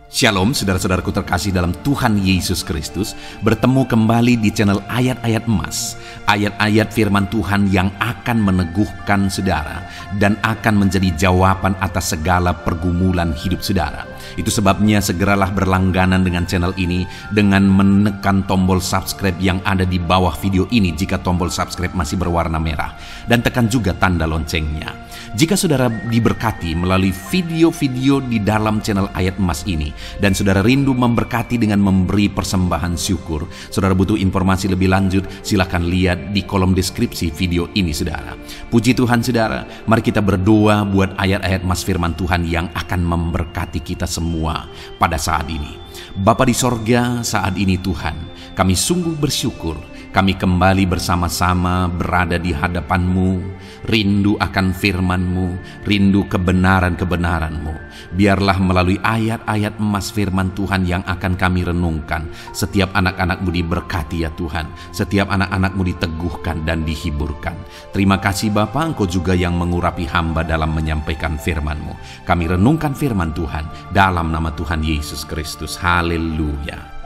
Shalom saudara-saudaraku terkasih dalam Tuhan Yesus Kristus. Bertemu kembali di channel Ayat-Ayat Emas. Ayat-ayat firman Tuhan yang akan meneguhkan saudara dan akan menjadi jawaban atas segala pergumulan hidup saudara. Itu sebabnya segeralah berlangganan dengan channel ini dengan menekan tombol subscribe yang ada di bawah video ini jika tombol subscribe masih berwarna merah, dan tekan juga tanda loncengnya. Jika saudara diberkati melalui video-video di dalam channel Ayat Emas ini, dan saudara rindu memberkati dengan memberi persembahan syukur, saudara butuh informasi lebih lanjut, silakan lihat di kolom deskripsi video ini saudara. Puji Tuhan saudara, mari kita berdoa buat ayat-ayat Mas firman Tuhan yang akan memberkati kita semua pada saat ini. Bapa di sorga, saat ini Tuhan, kami sungguh bersyukur kami kembali bersama-sama berada di hadapan-Mu, rindu akan firman-Mu, rindu kebenaran-kebenaran-Mu. Biarlah melalui ayat-ayat emas firman Tuhan yang akan kami renungkan, setiap anak-anak-Mu diberkati ya Tuhan, setiap anak-anak-Mu diteguhkan dan dihiburkan. Terima kasih Bapa, Engkau juga yang mengurapi hamba dalam menyampaikan firman-Mu. Kami renungkan firman Tuhan dalam nama Tuhan Yesus Kristus. Haleluya.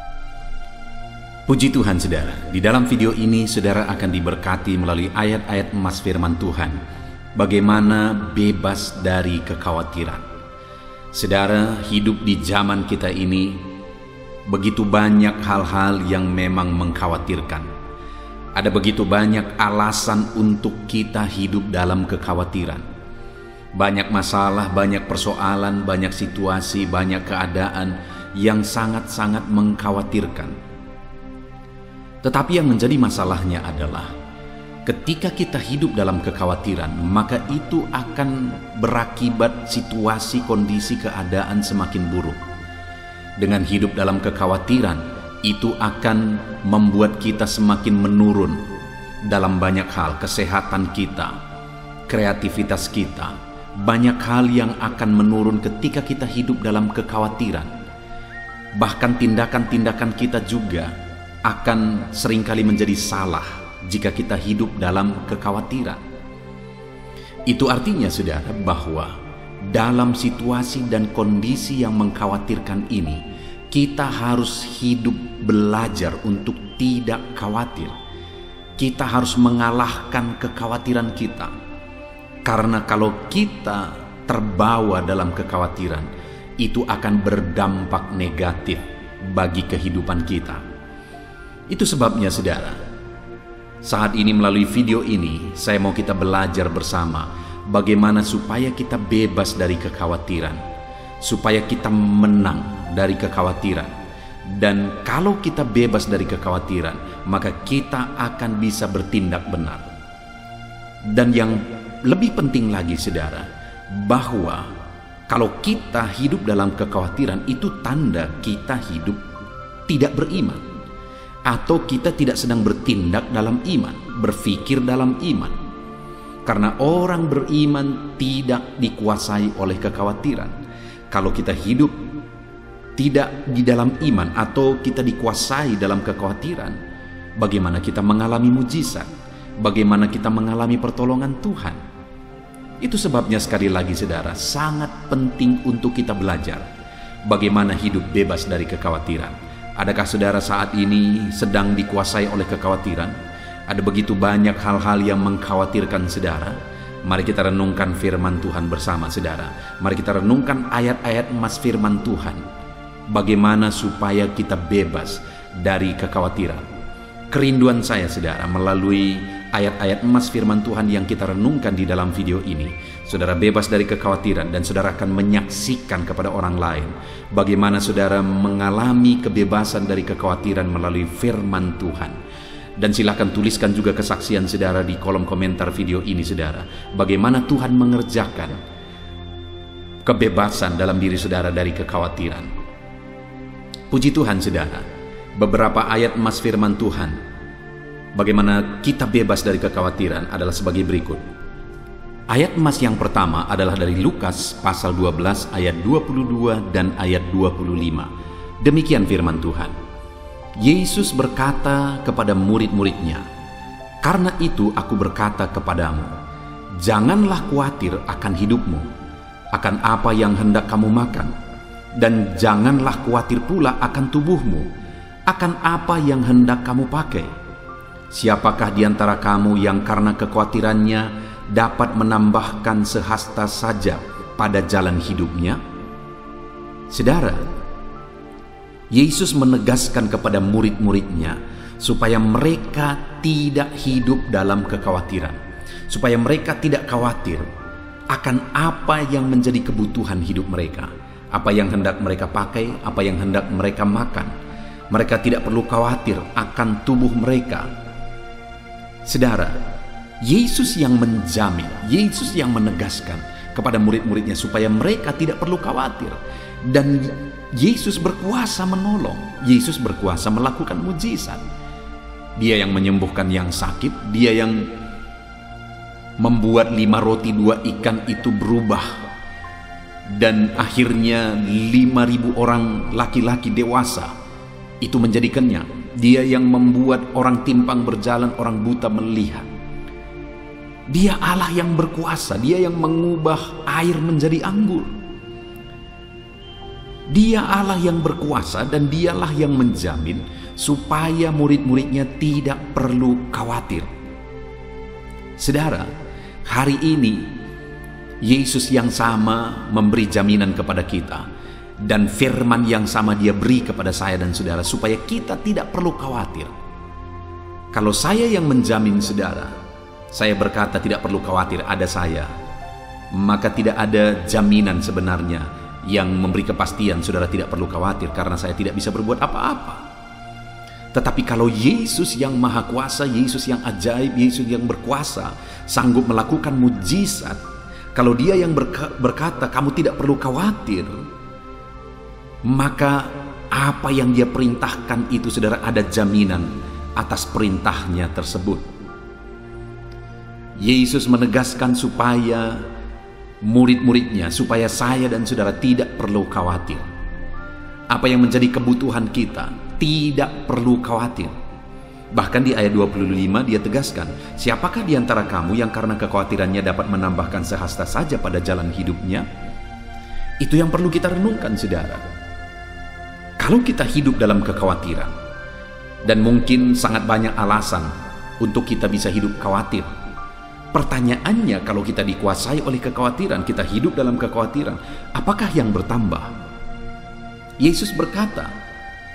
Puji Tuhan saudara, di dalam video ini saudara akan diberkati melalui ayat-ayat emas firman Tuhan. Bagaimana bebas dari kekhawatiran. Saudara, hidup di zaman kita ini begitu banyak hal-hal yang memang mengkhawatirkan. Ada begitu banyak alasan untuk kita hidup dalam kekhawatiran. Banyak masalah, banyak persoalan, banyak situasi, banyak keadaan yang sangat-sangat mengkhawatirkan. Tetapi yang menjadi masalahnya adalah ketika kita hidup dalam kekhawatiran, maka itu akan berakibat situasi, kondisi, keadaan semakin buruk. Dengan hidup dalam kekhawatiran, itu akan membuat kita semakin menurun dalam banyak hal, kesehatan kita, kreativitas kita. Banyak hal yang akan menurun ketika kita hidup dalam kekhawatiran. Bahkan tindakan-tindakan kita juga akan seringkali menjadi salah jika kita hidup dalam kekhawatiran. Itu artinya saudara bahwa dalam situasi dan kondisi yang mengkhawatirkan ini, kita harus hidup belajar untuk tidak khawatir. Kita harus mengalahkan kekhawatiran kita. Karena kalau kita terbawa dalam kekhawatiran, itu akan berdampak negatif bagi kehidupan kita. Itu sebabnya saudara, saat ini melalui video ini saya mau kita belajar bersama bagaimana supaya kita bebas dari kekhawatiran, supaya kita menang dari kekhawatiran. Dan kalau kita bebas dari kekhawatiran, maka kita akan bisa bertindak benar. Dan yang lebih penting lagi saudara, bahwa kalau kita hidup dalam kekhawatiran, itu tanda kita hidup tidak beriman, atau kita tidak sedang bertindak dalam iman, berpikir dalam iman. Karena orang beriman tidak dikuasai oleh kekhawatiran. Kalau kita hidup tidak di dalam iman atau kita dikuasai dalam kekhawatiran, bagaimana kita mengalami mujizat? Bagaimana kita mengalami pertolongan Tuhan? Itu sebabnya sekali lagi saudara, sangat penting untuk kita belajar bagaimana hidup bebas dari kekhawatiran. Adakah saudara saat ini sedang dikuasai oleh kekhawatiran? Ada begitu banyak hal-hal yang mengkhawatirkan saudara. Mari kita renungkan firman Tuhan bersama saudara. Mari kita renungkan ayat-ayat emas firman Tuhan. Bagaimana supaya kita bebas dari kekhawatiran. Kerinduan saya saudara, melalui ayat-ayat emas firman Tuhan yang kita renungkan di dalam video ini, saudara bebas dari kekhawatiran dan saudara akan menyaksikan kepada orang lain bagaimana saudara mengalami kebebasan dari kekhawatiran melalui firman Tuhan. Dan silakan tuliskan juga kesaksian saudara di kolom komentar video ini saudara, bagaimana Tuhan mengerjakan kebebasan dalam diri saudara dari kekhawatiran. Puji Tuhan saudara, beberapa ayat emas firman Tuhan bagaimana kita bebas dari kekhawatiran adalah sebagai berikut. Ayat emas yang pertama adalah dari Lukas pasal 12 ayat 22 dan ayat 25. Demikian firman Tuhan. Yesus berkata kepada murid-muridnya, "Karena itu aku berkata kepadamu, janganlah khawatir akan hidupmu, akan apa yang hendak kamu makan, Dan janganlah khawatir pula akan tubuhmu, akan apa yang hendak kamu pakai. Siapakah di antara kamu yang karena kekhawatirannya dapat menambahkan sehasta saja pada jalan hidupnya? Saudara, Yesus menegaskan kepada murid-muridnya supaya mereka tidak hidup dalam kekhawatiran, supaya mereka tidak khawatir akan apa yang menjadi kebutuhan hidup mereka, apa yang hendak mereka pakai, apa yang hendak mereka makan. Mereka tidak perlu khawatir akan tubuh mereka. Saudara, Yesus yang menjamin, Yesus yang menegaskan kepada murid-muridnya supaya mereka tidak perlu khawatir. Dan Yesus berkuasa menolong, Yesus berkuasa melakukan mujizat. Dia yang menyembuhkan yang sakit, dia yang membuat 5 roti 2 ikan itu berubah, dan akhirnya 5.000 orang laki-laki dewasa itu menjadi kenyang. Dia yang membuat orang timpang berjalan, orang buta melihat. Dia Allah yang berkuasa, dia yang mengubah air menjadi anggur. Dia Allah yang berkuasa, dan dialah yang menjamin supaya murid-muridnya tidak perlu khawatir. Saudara, hari ini Yesus yang sama memberi jaminan kepada kita, dan firman yang sama dia beri kepada saya dan saudara supaya kita tidak perlu khawatir. Kalau saya yang menjamin saudara, saya berkata tidak perlu khawatir, ada saya, maka tidak ada jaminan sebenarnya yang memberi kepastian saudara tidak perlu khawatir, karena saya tidak bisa berbuat apa-apa. Tetapi kalau Yesus yang maha kuasa, Yesus yang ajaib, Yesus yang berkuasa, sanggup melakukan mujizat, kalau dia yang berkata kamu tidak perlu khawatir, maka apa yang dia perintahkan itu saudara ada jaminan atas perintahnya tersebut. Yesus menegaskan supaya murid-muridnya, supaya saya dan saudara tidak perlu khawatir. Apa yang menjadi kebutuhan kita tidak perlu khawatir. Bahkan di ayat 25 dia tegaskan, siapakah di antara kamu yang karena kekhawatirannya dapat menambahkan sehasta saja pada jalan hidupnya? Itu yang perlu kita renungkan saudara. Kalau kita hidup dalam kekhawatiran, dan mungkin sangat banyak alasan untuk kita bisa hidup khawatir. Pertanyaannya, kalau kita dikuasai oleh kekhawatiran, kita hidup dalam kekhawatiran, apakah yang bertambah? Yesus berkata,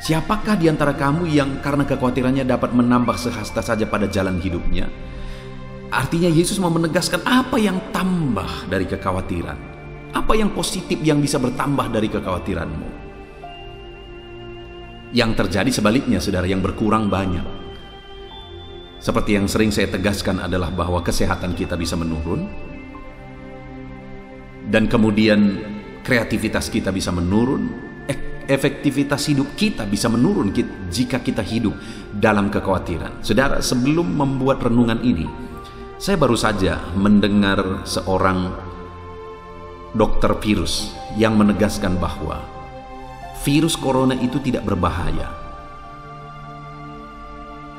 siapakah di antara kamu yang karena kekhawatirannya dapat menambah sehasta saja pada jalan hidupnya? Artinya Yesus mau menegaskan apa yang tambah dari kekhawatiran, apa yang positif yang bisa bertambah dari kekhawatiranmu. Yang terjadi sebaliknya saudara, yang berkurang banyak. Seperti yang sering saya tegaskan adalah bahwa kesehatan kita bisa menurun, dan kemudian kreativitas kita bisa menurun, efektivitas hidup kita bisa menurun jika kita hidup dalam kekhawatiran. Saudara, sebelum membuat renungan ini, saya baru saja mendengar seorang dokter virus yang menegaskan bahwa virus corona itu tidak berbahaya.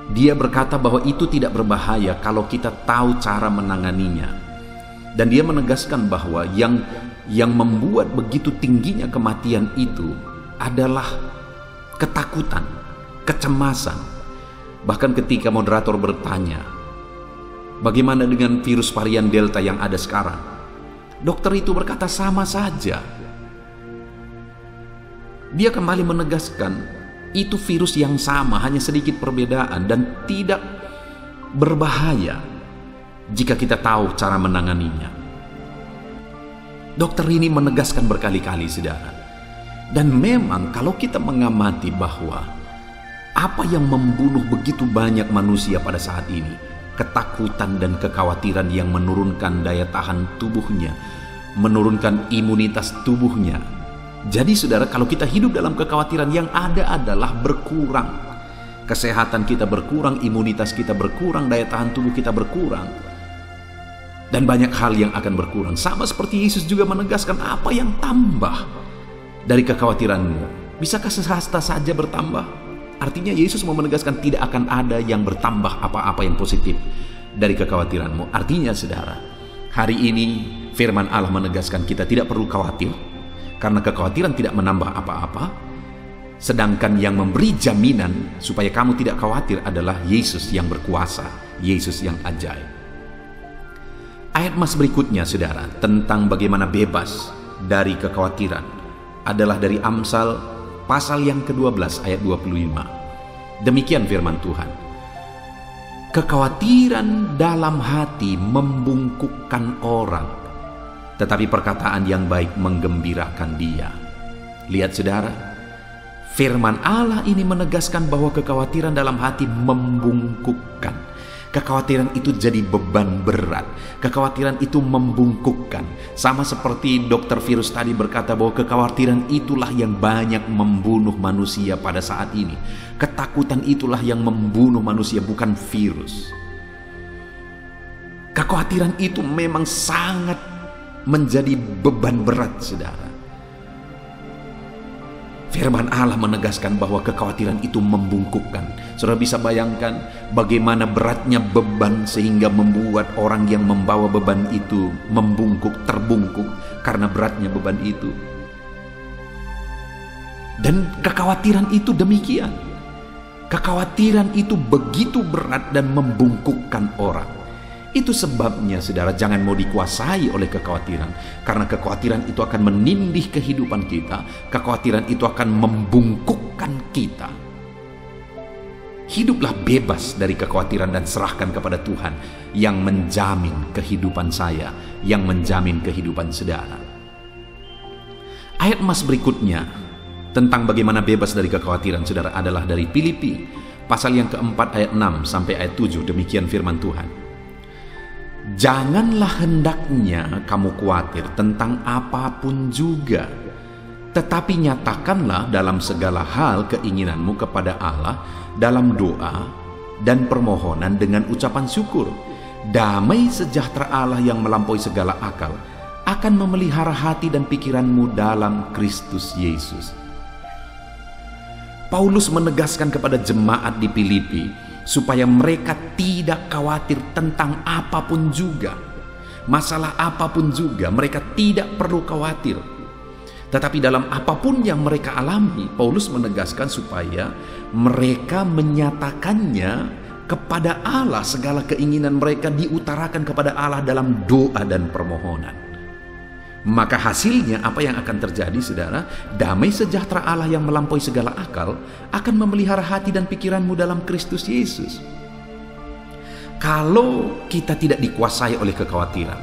Dia berkata bahwa itu tidak berbahaya kalau kita tahu cara menanganinya. Dan dia menegaskan bahwa yang membuat begitu tingginya kematian itu adalah ketakutan, kecemasan. Bahkan ketika moderator bertanya, bagaimana dengan virus varian Delta yang ada sekarang? Dokter itu berkata sama saja. Dia kembali menegaskan, itu virus yang sama, hanya sedikit perbedaan, dan tidak berbahaya jika kita tahu cara menanganinya. Dokter ini menegaskan berkali-kali saudara. Dan memang kalau kita mengamati bahwa apa yang membunuh begitu banyak manusia pada saat ini, ketakutan dan kekhawatiran yang menurunkan daya tahan tubuhnya, menurunkan imunitas tubuhnya. Jadi saudara, kalau kita hidup dalam kekhawatiran, yang ada adalah berkurang. Kesehatan kita berkurang, imunitas kita berkurang, daya tahan tubuh kita berkurang. Dan banyak hal yang akan berkurang. Sama seperti Yesus juga menegaskan, apa yang tambah dari kekhawatiranmu? Bisakah sehasta saja bertambah? Artinya Yesus mau menegaskan tidak akan ada yang bertambah apa-apa yang positif dari kekhawatiranmu. Artinya saudara, hari ini firman Allah menegaskan kita tidak perlu khawatir. Karena kekhawatiran tidak menambah apa-apa, sedangkan yang memberi jaminan supaya kamu tidak khawatir adalah Yesus yang berkuasa, Yesus yang ajaib. Ayat mas berikutnya, saudara, tentang bagaimana bebas dari kekhawatiran adalah dari Amsal pasal yang ke-12 ayat 25. Demikian firman Tuhan. Kekhawatiran dalam hati membungkukkan orang, tetapi perkataan yang baik menggembirakan dia. Lihat saudara, firman Allah ini menegaskan bahwa kekhawatiran dalam hati membungkukkan. Kekhawatiran itu jadi beban berat. Kekhawatiran itu membungkukkan. Sama seperti Dr. Virus tadi berkata bahwa kekhawatiran itulah yang banyak membunuh manusia pada saat ini. Ketakutan itulah yang membunuh manusia, bukan virus. Kekhawatiran itu memang sangat menjadi beban berat, saudara. Firman Allah menegaskan bahwa kekhawatiran itu membungkukkan. Saudara bisa bayangkan bagaimana beratnya beban sehingga membuat orang yang membawa beban itu membungkuk, terbungkuk karena beratnya beban itu. Dan kekhawatiran itu demikian. Kekhawatiran itu begitu berat dan membungkukkan orang. Itu sebabnya, saudara, jangan mau dikuasai oleh kekhawatiran. Karena kekhawatiran itu akan menindih kehidupan kita. Kekhawatiran itu akan membungkukkan kita. Hiduplah bebas dari kekhawatiran dan serahkan kepada Tuhan yang menjamin kehidupan saya, yang menjamin kehidupan saudara. Ayat emas berikutnya tentang bagaimana bebas dari kekhawatiran, saudara, adalah dari Filipi pasal yang keempat ayat 6 sampai ayat 7. Demikian firman Tuhan. Janganlah hendaknya kamu khawatir tentang apapun juga, tetapi nyatakanlah dalam segala hal keinginanmu kepada Allah dalam doa dan permohonan dengan ucapan syukur. Damai sejahtera Allah yang melampaui segala akal akan memelihara hati dan pikiranmu dalam Kristus Yesus. Paulus menegaskan kepada jemaat di Filipi supaya mereka tidak khawatir tentang apapun juga. Masalah apapun juga, mereka tidak perlu khawatir. Tetapi dalam apapun yang mereka alami, Paulus menegaskan supaya mereka menyatakannya kepada Allah. Segala keinginan mereka diutarakan kepada Allah dalam doa dan permohonan. Maka hasilnya apa yang akan terjadi, saudara? Damai sejahtera Allah yang melampaui segala akal akan memelihara hati dan pikiranmu dalam Kristus Yesus. Kalau kita tidak dikuasai oleh kekhawatiran,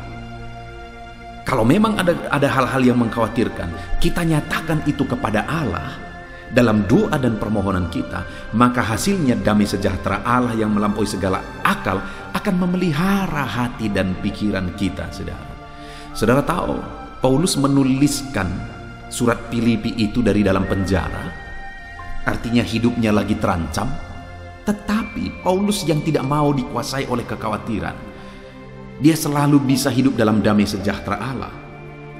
kalau memang ada hal-hal yang mengkhawatirkan, kita nyatakan itu kepada Allah dalam doa dan permohonan kita, maka hasilnya damai sejahtera Allah yang melampaui segala akal akan memelihara hati dan pikiran kita, saudara. Saudara tahu, Paulus menuliskan surat Filipi itu dari dalam penjara. Artinya hidupnya lagi terancam. Tetapi Paulus yang tidak mau dikuasai oleh kekhawatiran, dia selalu bisa hidup dalam damai sejahtera Allah.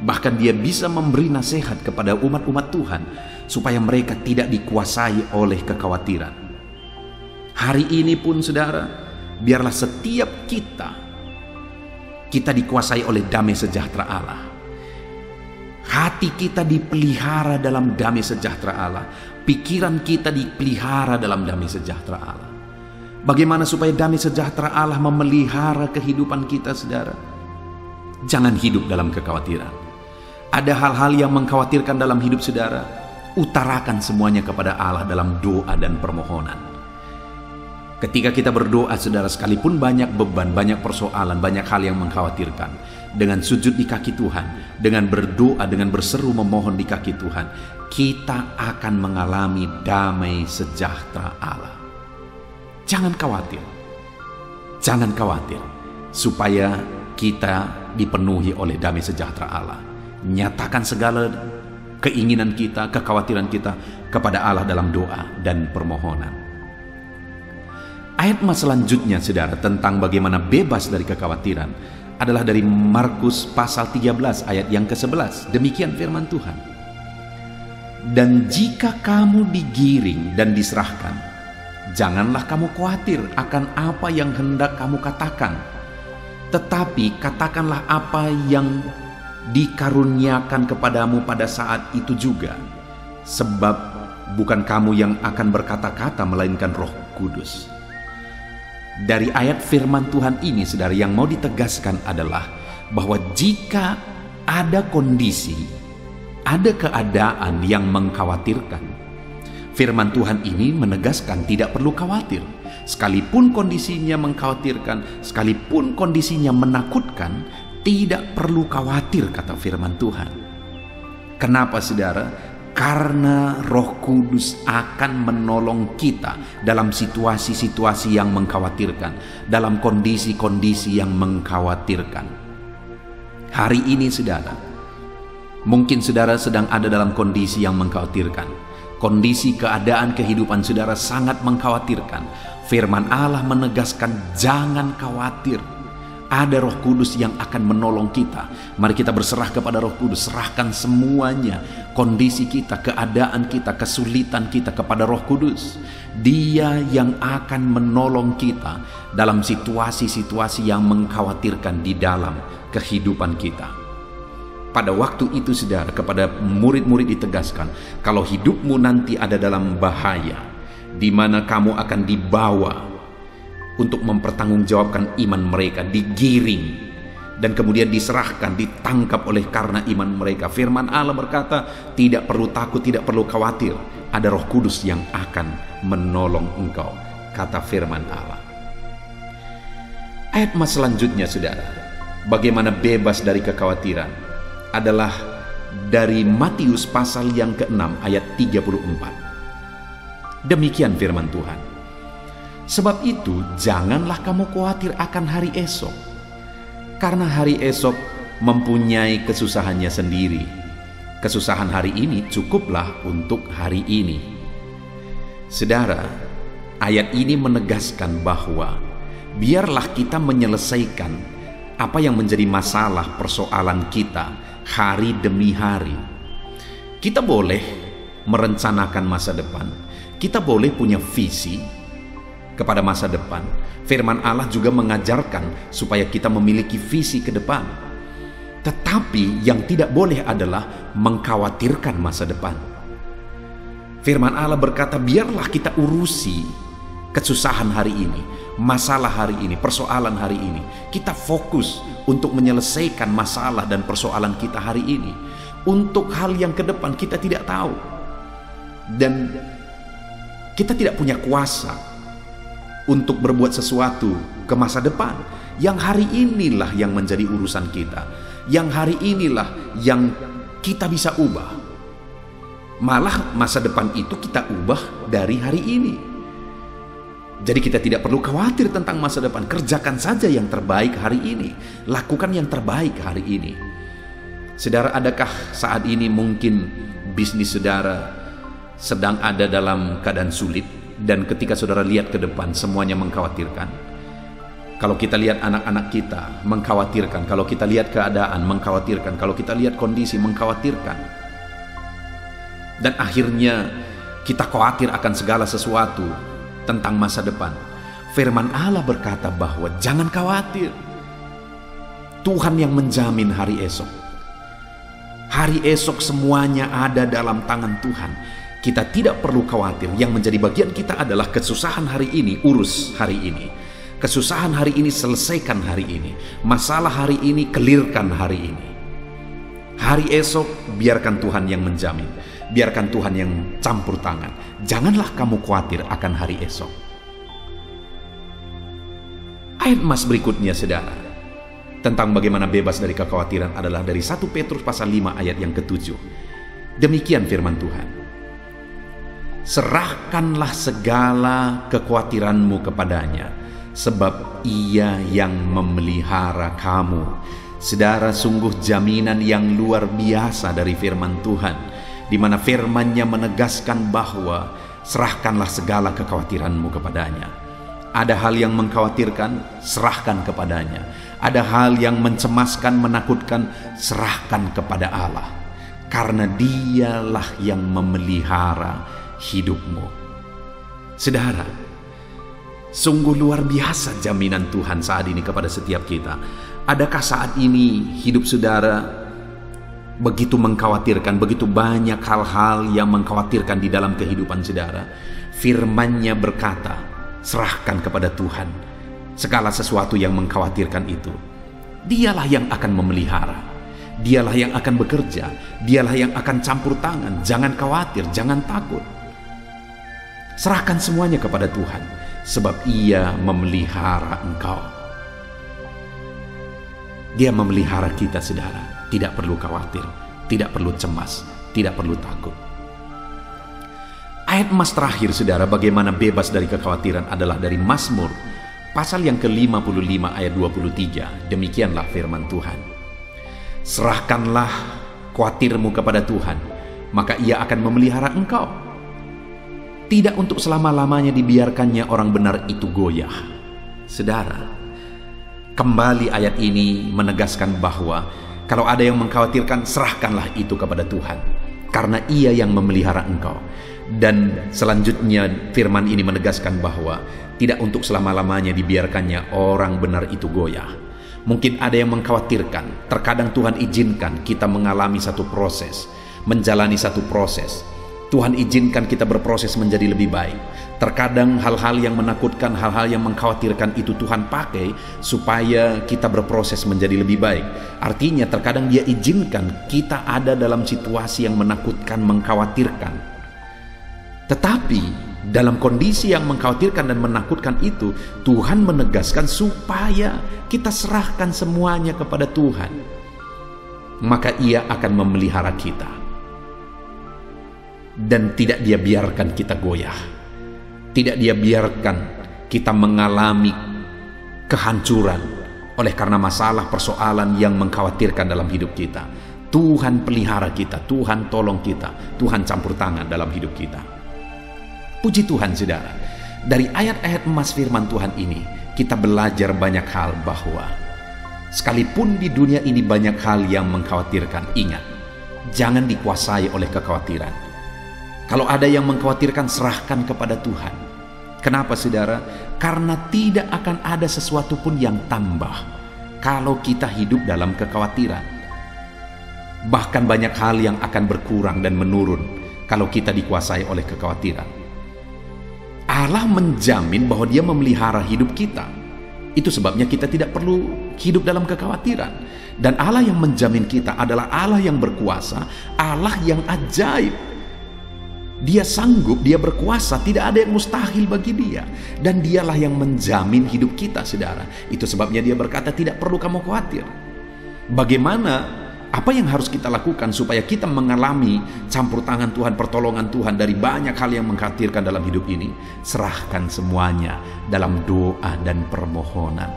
Bahkan dia bisa memberi nasihat kepada umat-umat Tuhan supaya mereka tidak dikuasai oleh kekhawatiran. Hari ini pun, saudara, biarlah setiap kita dikuasai oleh damai sejahtera Allah. Hati kita dipelihara dalam damai sejahtera Allah. Pikiran kita dipelihara dalam damai sejahtera Allah. Bagaimana supaya damai sejahtera Allah memelihara kehidupan kita, saudara? Jangan hidup dalam kekhawatiran. Ada hal-hal yang mengkhawatirkan dalam hidup saudara, utarakan semuanya kepada Allah dalam doa dan permohonan. Ketika kita berdoa, saudara, sekalipun banyak beban, banyak persoalan, banyak hal yang mengkhawatirkan, dengan sujud di kaki Tuhan, dengan berdoa, dengan berseru memohon di kaki Tuhan, kita akan mengalami damai sejahtera Allah. Jangan khawatir. Jangan khawatir supaya kita dipenuhi oleh damai sejahtera Allah. Nyatakan segala keinginan kita, kekhawatiran kita kepada Allah dalam doa dan permohonan. Ayat selanjutnya, saudara, tentang bagaimana bebas dari kekhawatiran adalah dari Markus pasal 13 ayat yang ke-11. Demikian firman Tuhan. Dan jika kamu digiring dan diserahkan, janganlah kamu khawatir akan apa yang hendak kamu katakan, tetapi katakanlah apa yang dikaruniakan kepadamu pada saat itu juga, sebab bukan kamu yang akan berkata-kata melainkan Roh Kudus. Dari ayat firman Tuhan ini, saudara, yang mau ditegaskan adalah bahwa jika ada kondisi, ada keadaan yang mengkhawatirkan, firman Tuhan ini menegaskan tidak perlu khawatir. Sekalipun kondisinya mengkhawatirkan, sekalipun kondisinya menakutkan, tidak perlu khawatir, kata firman Tuhan. Kenapa, saudara? Karena Roh Kudus akan menolong kita dalam situasi-situasi yang mengkhawatirkan, dalam kondisi-kondisi yang mengkhawatirkan. Hari ini, saudara, mungkin saudara sedang ada dalam kondisi yang mengkhawatirkan. Kondisi keadaan kehidupan saudara sangat mengkhawatirkan. Firman Allah menegaskan, jangan khawatir. Ada Roh Kudus yang akan menolong kita. Mari kita berserah kepada Roh Kudus. Serahkan semuanya, kondisi kita, keadaan kita, kesulitan kita kepada Roh Kudus. Dia yang akan menolong kita dalam situasi-situasi yang mengkhawatirkan di dalam kehidupan kita. Pada waktu itu, saudara, kepada murid-murid ditegaskan, kalau hidupmu nanti ada dalam bahaya, di mana kamu akan dibawa untuk mempertanggungjawabkan iman mereka, digiring dan kemudian diserahkan, ditangkap oleh karena iman mereka. Firman Allah berkata, tidak perlu takut, tidak perlu khawatir, ada Roh Kudus yang akan menolong engkau, kata firman Allah. Ayat selanjutnya, saudara, bagaimana bebas dari kekhawatiran, adalah dari Matius pasal yang ke-6 ayat 34. Demikian firman Tuhan. Sebab itu janganlah kamu khawatir akan hari esok, karena hari esok mempunyai kesusahannya sendiri. Kesusahan hari ini cukuplah untuk hari ini. Saudara, ayat ini menegaskan bahwa biarlah kita menyelesaikan apa yang menjadi masalah persoalan kita hari demi hari. Kita boleh merencanakan masa depan, kita boleh punya visi kepada masa depan. Firman Allah juga mengajarkan supaya kita memiliki visi ke depan. Tetapi yang tidak boleh adalah mengkhawatirkan masa depan. Firman Allah berkata, biarlah kita urusi kesusahan hari ini, masalah hari ini, persoalan hari ini. Kita fokus untuk menyelesaikan masalah dan persoalan kita hari ini. Untuk hal yang ke depan kita tidak tahu. Dan kita tidak punya kuasa untuk berbuat sesuatu ke masa depan. Yang hari inilah yang menjadi urusan kita. Yang hari inilah yang kita bisa ubah. Malah masa depan itu kita ubah dari hari ini. Jadi kita tidak perlu khawatir tentang masa depan. Kerjakan saja yang terbaik hari ini. Lakukan yang terbaik hari ini. Saudara, adakah saat ini mungkin bisnis saudara sedang ada dalam keadaan sulit? Dan ketika saudara lihat ke depan, semuanya mengkhawatirkan. Kalau kita lihat anak-anak kita, mengkhawatirkan. Kalau kita lihat keadaan, mengkhawatirkan. Kalau kita lihat kondisi, mengkhawatirkan. Dan akhirnya kita khawatir akan segala sesuatu tentang masa depan. Firman Allah berkata bahwa jangan khawatir. Tuhan yang menjamin hari esok. Hari esok semuanya ada dalam tangan Tuhan. Kita tidak perlu khawatir. Yang menjadi bagian kita adalah kesusahan hari ini, urus hari ini. Kesusahan hari ini, selesaikan hari ini. Masalah hari ini, kelirkan hari ini. Hari esok, biarkan Tuhan yang menjamin. Biarkan Tuhan yang campur tangan. Janganlah kamu khawatir akan hari esok. Ayat berikutnya, saudara, tentang bagaimana bebas dari kekhawatiran adalah dari 1 Petrus pasal 5 ayat yang ke-7. Demikian firman Tuhan. Serahkanlah segala kekhawatiranmu kepadanya, sebab Ia yang memelihara kamu. Saudara, sungguh jaminan yang luar biasa dari firman Tuhan, di mana firman-Nya menegaskan bahwa serahkanlah segala kekhawatiranmu kepadanya. Ada hal yang mengkhawatirkan, serahkan kepadanya. Ada hal yang mencemaskan, menakutkan, serahkan kepada Allah, karena Dialah yang memelihara hidupmu. Saudara, sungguh luar biasa jaminan Tuhan saat ini kepada setiap kita. Adakah saat ini hidup saudara begitu mengkhawatirkan, begitu banyak hal-hal yang mengkhawatirkan di dalam kehidupan saudara. Firman-Nya berkata, serahkan kepada Tuhan segala sesuatu yang mengkhawatirkan itu. Dialah yang akan memelihara, Dialah yang akan bekerja, Dialah yang akan campur tangan. Jangan khawatir, jangan takut. Serahkan semuanya kepada Tuhan, sebab Ia memelihara engkau. Dia memelihara kita, saudara. Tidak perlu khawatir, tidak perlu cemas, tidak perlu takut. Ayat emas terakhir, saudara, bagaimana bebas dari kekhawatiran adalah dari Mazmur pasal yang ke-55 ayat 23. Demikianlah firman Tuhan. Serahkanlah khawatirmu kepada Tuhan, maka Ia akan memelihara engkau. Tidak untuk selama-lamanya dibiarkannya orang benar itu goyah. Saudara, kembali ayat ini menegaskan bahwa kalau ada yang mengkhawatirkan, serahkanlah itu kepada Tuhan, karena Ia yang memelihara engkau. Dan selanjutnya firman ini menegaskan bahwa tidak untuk selama-lamanya dibiarkannya orang benar itu goyah. Mungkin ada yang mengkhawatirkan, terkadang Tuhan izinkan kita mengalami satu proses, menjalani satu proses. Tuhan izinkan kita berproses menjadi lebih baik. Terkadang hal-hal yang menakutkan, hal-hal yang mengkhawatirkan itu Tuhan pakai supaya kita berproses menjadi lebih baik. Artinya terkadang Dia izinkan kita ada dalam situasi yang menakutkan, mengkhawatirkan. Tetapi dalam kondisi yang mengkhawatirkan dan menakutkan itu, Tuhan menegaskan supaya kita serahkan semuanya kepada Tuhan. Maka Ia akan memelihara kita. Dan tidak Dia biarkan kita goyah. Tidak Dia biarkan kita mengalami kehancuran oleh karena masalah persoalan yang mengkhawatirkan dalam hidup kita. Tuhan pelihara kita, Tuhan tolong kita, Tuhan campur tangan dalam hidup kita. Puji Tuhan, saudara. Dari ayat-ayat emas firman Tuhan ini, kita belajar banyak hal bahwa sekalipun di dunia ini banyak hal yang mengkhawatirkan, ingat, jangan dikuasai oleh kekhawatiran. Kalau ada yang mengkhawatirkan, serahkan kepada Tuhan. Kenapa, saudara? Karena tidak akan ada sesuatu pun yang tambah kalau kita hidup dalam kekhawatiran. Bahkan banyak hal yang akan berkurang dan menurun kalau kita dikuasai oleh kekhawatiran. Allah menjamin bahwa Dia memelihara hidup kita. Itu sebabnya kita tidak perlu hidup dalam kekhawatiran. Dan Allah yang menjamin kita adalah Allah yang berkuasa, Allah yang ajaib. Dia sanggup, Dia berkuasa, tidak ada yang mustahil bagi Dia. Dan Dialah yang menjamin hidup kita, saudara. Itu sebabnya Dia berkata, tidak perlu kamu khawatir. Bagaimana, apa yang harus kita lakukan supaya kita mengalami campur tangan Tuhan, pertolongan Tuhan dari banyak hal yang mengkhawatirkan dalam hidup ini? Serahkan semuanya dalam doa dan permohonan.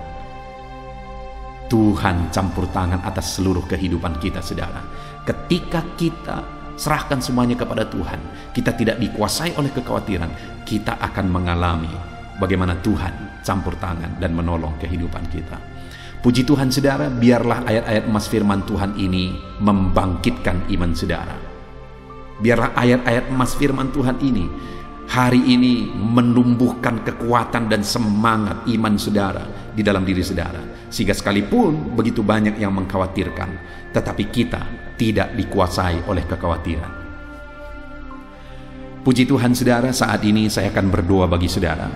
Tuhan campur tangan atas seluruh kehidupan kita, saudara. Ketika kita serahkan semuanya kepada Tuhan, kita tidak dikuasai oleh kekhawatiran, kita akan mengalami bagaimana Tuhan campur tangan dan menolong kehidupan kita. Puji Tuhan, saudara, biarlah ayat-ayat emas firman Tuhan ini membangkitkan iman saudara. Biarlah ayat-ayat emas firman Tuhan ini hari ini menumbuhkan kekuatan dan semangat iman saudara di dalam diri saudara. Sehingga sekalipun begitu banyak yang mengkhawatirkan, tetapi kita tidak dikuasai oleh kekhawatiran. Puji Tuhan, saudara, saat ini saya akan berdoa bagi saudara.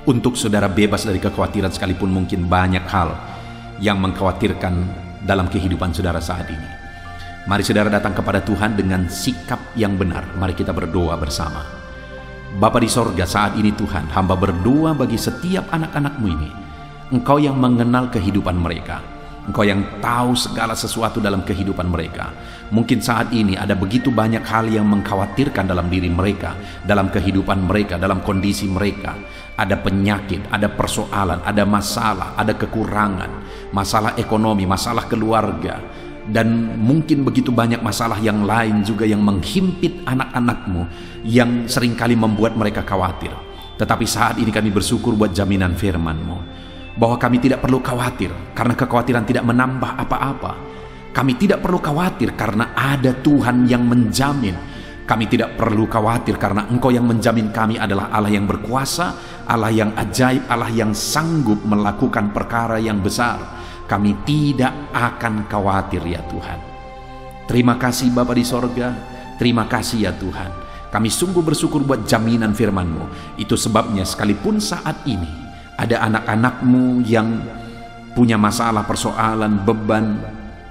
Untuk saudara bebas dari kekhawatiran sekalipun mungkin banyak hal yang mengkhawatirkan dalam kehidupan saudara saat ini. Mari saudara datang kepada Tuhan dengan sikap yang benar. Mari kita berdoa bersama. Bapa di sorga, saat ini Tuhan, hamba berdoa bagi setiap anak-anak-Mu ini. Engkau yang mengenal kehidupan mereka. Engkau yang tahu segala sesuatu dalam kehidupan mereka. Mungkin saat ini ada begitu banyak hal yang mengkhawatirkan dalam diri mereka, dalam kehidupan mereka, dalam kondisi mereka. Ada penyakit, ada persoalan, ada masalah, ada kekurangan, masalah ekonomi, masalah keluarga, dan mungkin begitu banyak masalah yang lain juga yang menghimpit anak-anak-Mu, yang seringkali membuat mereka khawatir. Tetapi saat ini kami bersyukur buat jaminan firman-Mu, bahwa kami tidak perlu khawatir karena kekhawatiran tidak menambah apa-apa. Kami tidak perlu khawatir karena ada Tuhan yang menjamin. Kami tidak perlu khawatir karena Engkau yang menjamin kami adalah Allah yang berkuasa, Allah yang ajaib, Allah yang sanggup melakukan perkara yang besar. Kami tidak akan khawatir, ya Tuhan. Terima kasih Bapa di sorga, terima kasih ya Tuhan. Kami sungguh bersyukur buat jaminan firman-Mu. Itu sebabnya sekalipun saat ini ada anak-anak-Mu yang punya masalah, persoalan, beban,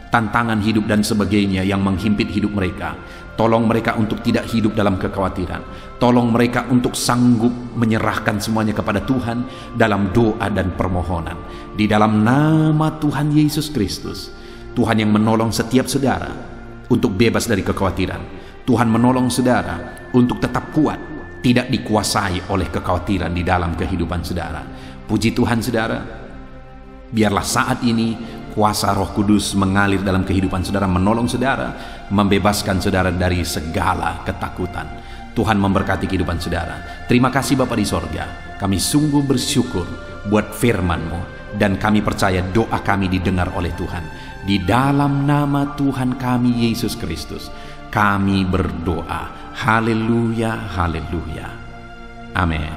tantangan hidup dan sebagainya yang menghimpit hidup mereka, tolong mereka untuk tidak hidup dalam kekhawatiran. Tolong mereka untuk sanggup menyerahkan semuanya kepada Tuhan dalam doa dan permohonan. Di dalam nama Tuhan Yesus Kristus, Tuhan yang menolong setiap saudara untuk bebas dari kekhawatiran. Tuhan menolong saudara untuk tetap kuat, tidak dikuasai oleh kekhawatiran di dalam kehidupan saudara. Puji Tuhan saudara, biarlah saat ini kuasa Roh Kudus mengalir dalam kehidupan saudara, menolong saudara, membebaskan saudara dari segala ketakutan. Tuhan memberkati kehidupan saudara. Terima kasih Bapa di sorga. Kami sungguh bersyukur buat firman-Mu, dan kami percaya doa kami didengar oleh Tuhan. Di dalam nama Tuhan kami Yesus Kristus, kami berdoa. Haleluya, haleluya. Amin.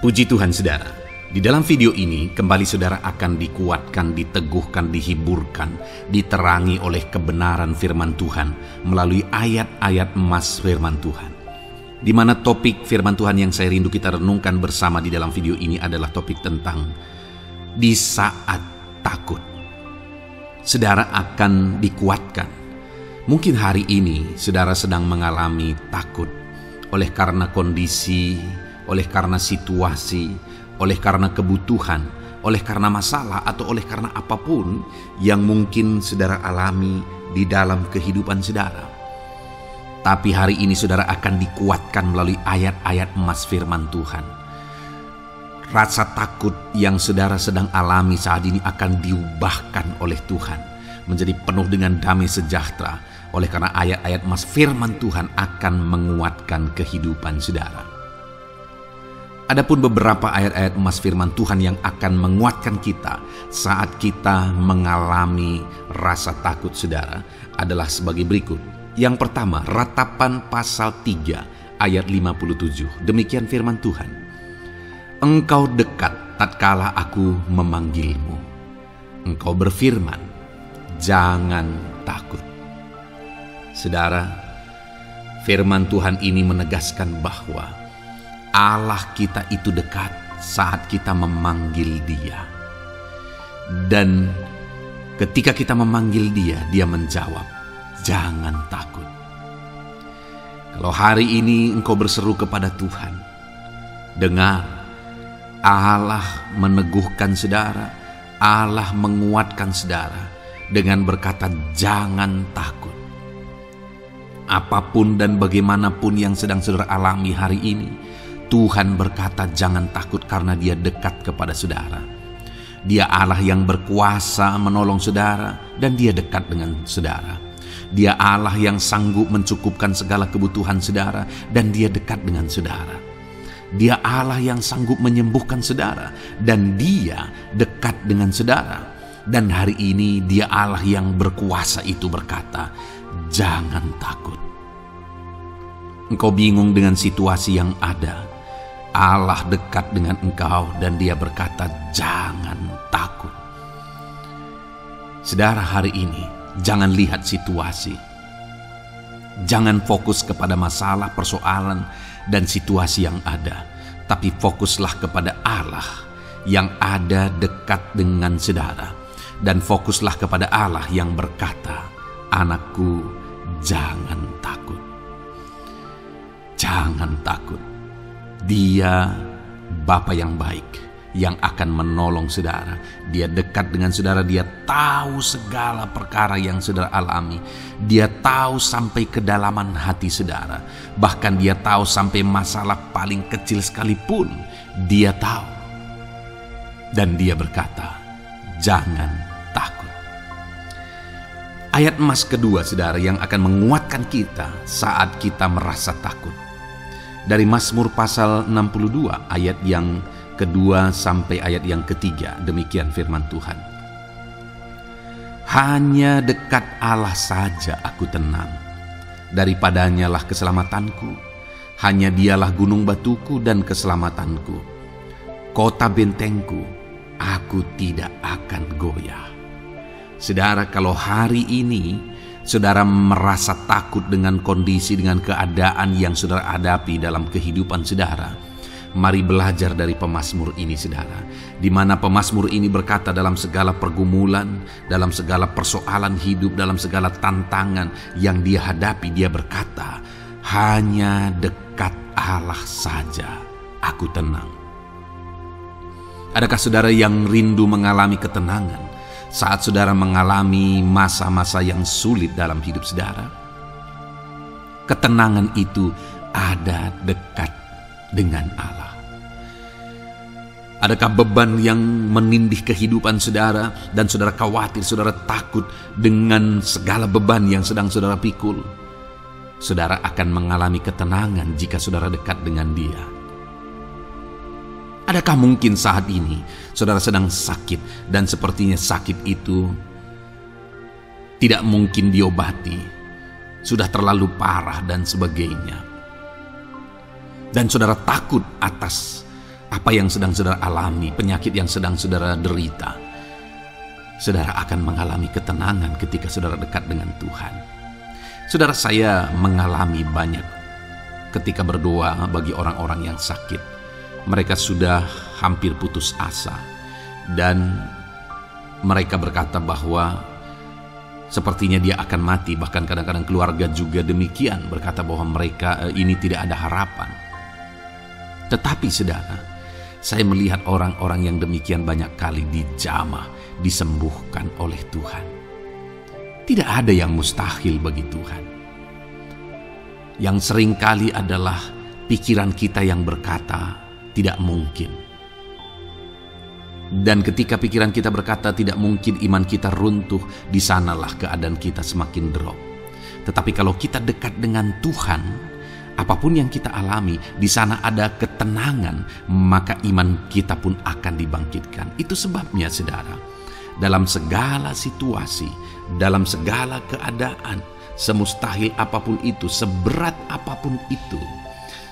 Puji Tuhan saudara. Di dalam video ini, kembali saudara akan dikuatkan, diteguhkan, dihiburkan, diterangi oleh kebenaran firman Tuhan melalui ayat-ayat emas firman Tuhan. Di mana topik firman Tuhan yang saya rindu kita renungkan bersama di dalam video ini adalah topik tentang di saat takut. Saudara akan dikuatkan. Mungkin hari ini saudara sedang mengalami takut oleh karena kondisi, oleh karena situasi, oleh karena kebutuhan, oleh karena masalah, atau oleh karena apapun yang mungkin saudara alami di dalam kehidupan saudara. Tapi hari ini saudara akan dikuatkan melalui ayat-ayat emas firman Tuhan. Rasa takut yang saudara sedang alami saat ini akan diubahkan oleh Tuhan menjadi penuh dengan damai sejahtera, oleh karena ayat-ayat emas firman Tuhan akan menguatkan kehidupan saudara. Adapun beberapa ayat-ayat emas firman Tuhan yang akan menguatkan kita saat kita mengalami rasa takut saudara adalah sebagai berikut. Yang pertama, Ratapan pasal 3 ayat 57. Demikian firman Tuhan. Engkau dekat tatkala aku memanggilmu. Engkau berfirman, jangan takut. Saudara, firman Tuhan ini menegaskan bahwa Allah kita itu dekat saat kita memanggil Dia. Dan ketika kita memanggil Dia, Dia menjawab, jangan takut. Kalau hari ini engkau berseru kepada Tuhan, dengar, Allah meneguhkan saudara, Allah menguatkan saudara dengan berkata, jangan takut. Apapun dan bagaimanapun yang sedang saudara alami hari ini, Tuhan berkata jangan takut karena Dia dekat kepada saudara. Dia Allah yang berkuasa menolong saudara dan Dia dekat dengan saudara. Dia Allah yang sanggup mencukupkan segala kebutuhan saudara dan Dia dekat dengan saudara. Dia Allah yang sanggup menyembuhkan saudara dan Dia dekat dengan saudara. Dan hari ini Dia Allah yang berkuasa itu berkata, jangan takut. Engkau bingung dengan situasi yang ada, Allah dekat dengan engkau dan Dia berkata jangan takut. Saudara, hari ini jangan lihat situasi. Jangan fokus kepada masalah, persoalan, dan situasi yang ada. Tapi fokuslah kepada Allah yang ada dekat dengan saudara. Dan fokuslah kepada Allah yang berkata, anakku jangan takut. Jangan takut. Dia Bapa yang baik yang akan menolong saudara. Dia dekat dengan saudara. Dia tahu segala perkara yang saudara alami. Dia tahu sampai kedalaman hati saudara. Bahkan Dia tahu sampai masalah paling kecil sekalipun Dia tahu. Dan Dia berkata, jangan takut. Ayat emas kedua saudara yang akan menguatkan kita saat kita merasa takut. Dari Mazmur pasal 62 ayat yang kedua sampai ayat yang ketiga, demikian firman Tuhan. Hanya dekat Allah saja aku tenang, daripadanya lah keselamatanku. Hanya Dialah gunung batuku dan keselamatanku, kota bentengku, aku tidak akan goyah. Saudara, kalau hari ini saudara merasa takut dengan kondisi, dengan keadaan yang saudara hadapi dalam kehidupan saudara, mari belajar dari pemazmur ini, saudara, di mana pemazmur ini berkata dalam segala pergumulan, dalam segala persoalan hidup, dalam segala tantangan yang dia hadapi, dia berkata, hanya dekat Allah saja aku tenang. Adakah saudara yang rindu mengalami ketenangan saat saudara mengalami masa-masa yang sulit dalam hidup saudara? Ketenangan itu ada dekat dengan Allah. Adakah beban yang menindih kehidupan saudara dan saudara khawatir, saudara takut dengan segala beban yang sedang saudara pikul? Saudara akan mengalami ketenangan jika saudara dekat dengan Dia. Adakah mungkin saat ini saudara sedang sakit dan sepertinya sakit itu tidak mungkin diobati, sudah terlalu parah dan sebagainya, dan saudara takut atas apa yang sedang saudara alami, penyakit yang sedang saudara derita? Saudara akan mengalami ketenangan ketika saudara dekat dengan Tuhan. Saudara, saya mengalami banyak ketika berdoa bagi orang-orang yang sakit. Mereka sudah hampir putus asa dan mereka berkata bahwa sepertinya dia akan mati. Bahkan kadang-kadang keluarga juga demikian, berkata bahwa mereka ini tidak ada harapan. Tetapi saudara, saya melihat orang-orang yang demikian banyak kali dijamah, disembuhkan oleh Tuhan. Tidak ada yang mustahil bagi Tuhan. Yang seringkali adalah pikiran kita yang berkata tidak mungkin. Dan ketika pikiran kita berkata tidak mungkin, iman kita runtuh, di sanalah keadaan kita semakin drop. Tetapi kalau kita dekat dengan Tuhan, apapun yang kita alami, di sana ada ketenangan, maka iman kita pun akan dibangkitkan. Itu sebabnya saudara, dalam segala situasi, dalam segala keadaan, semustahil apapun itu, seberat apapun itu,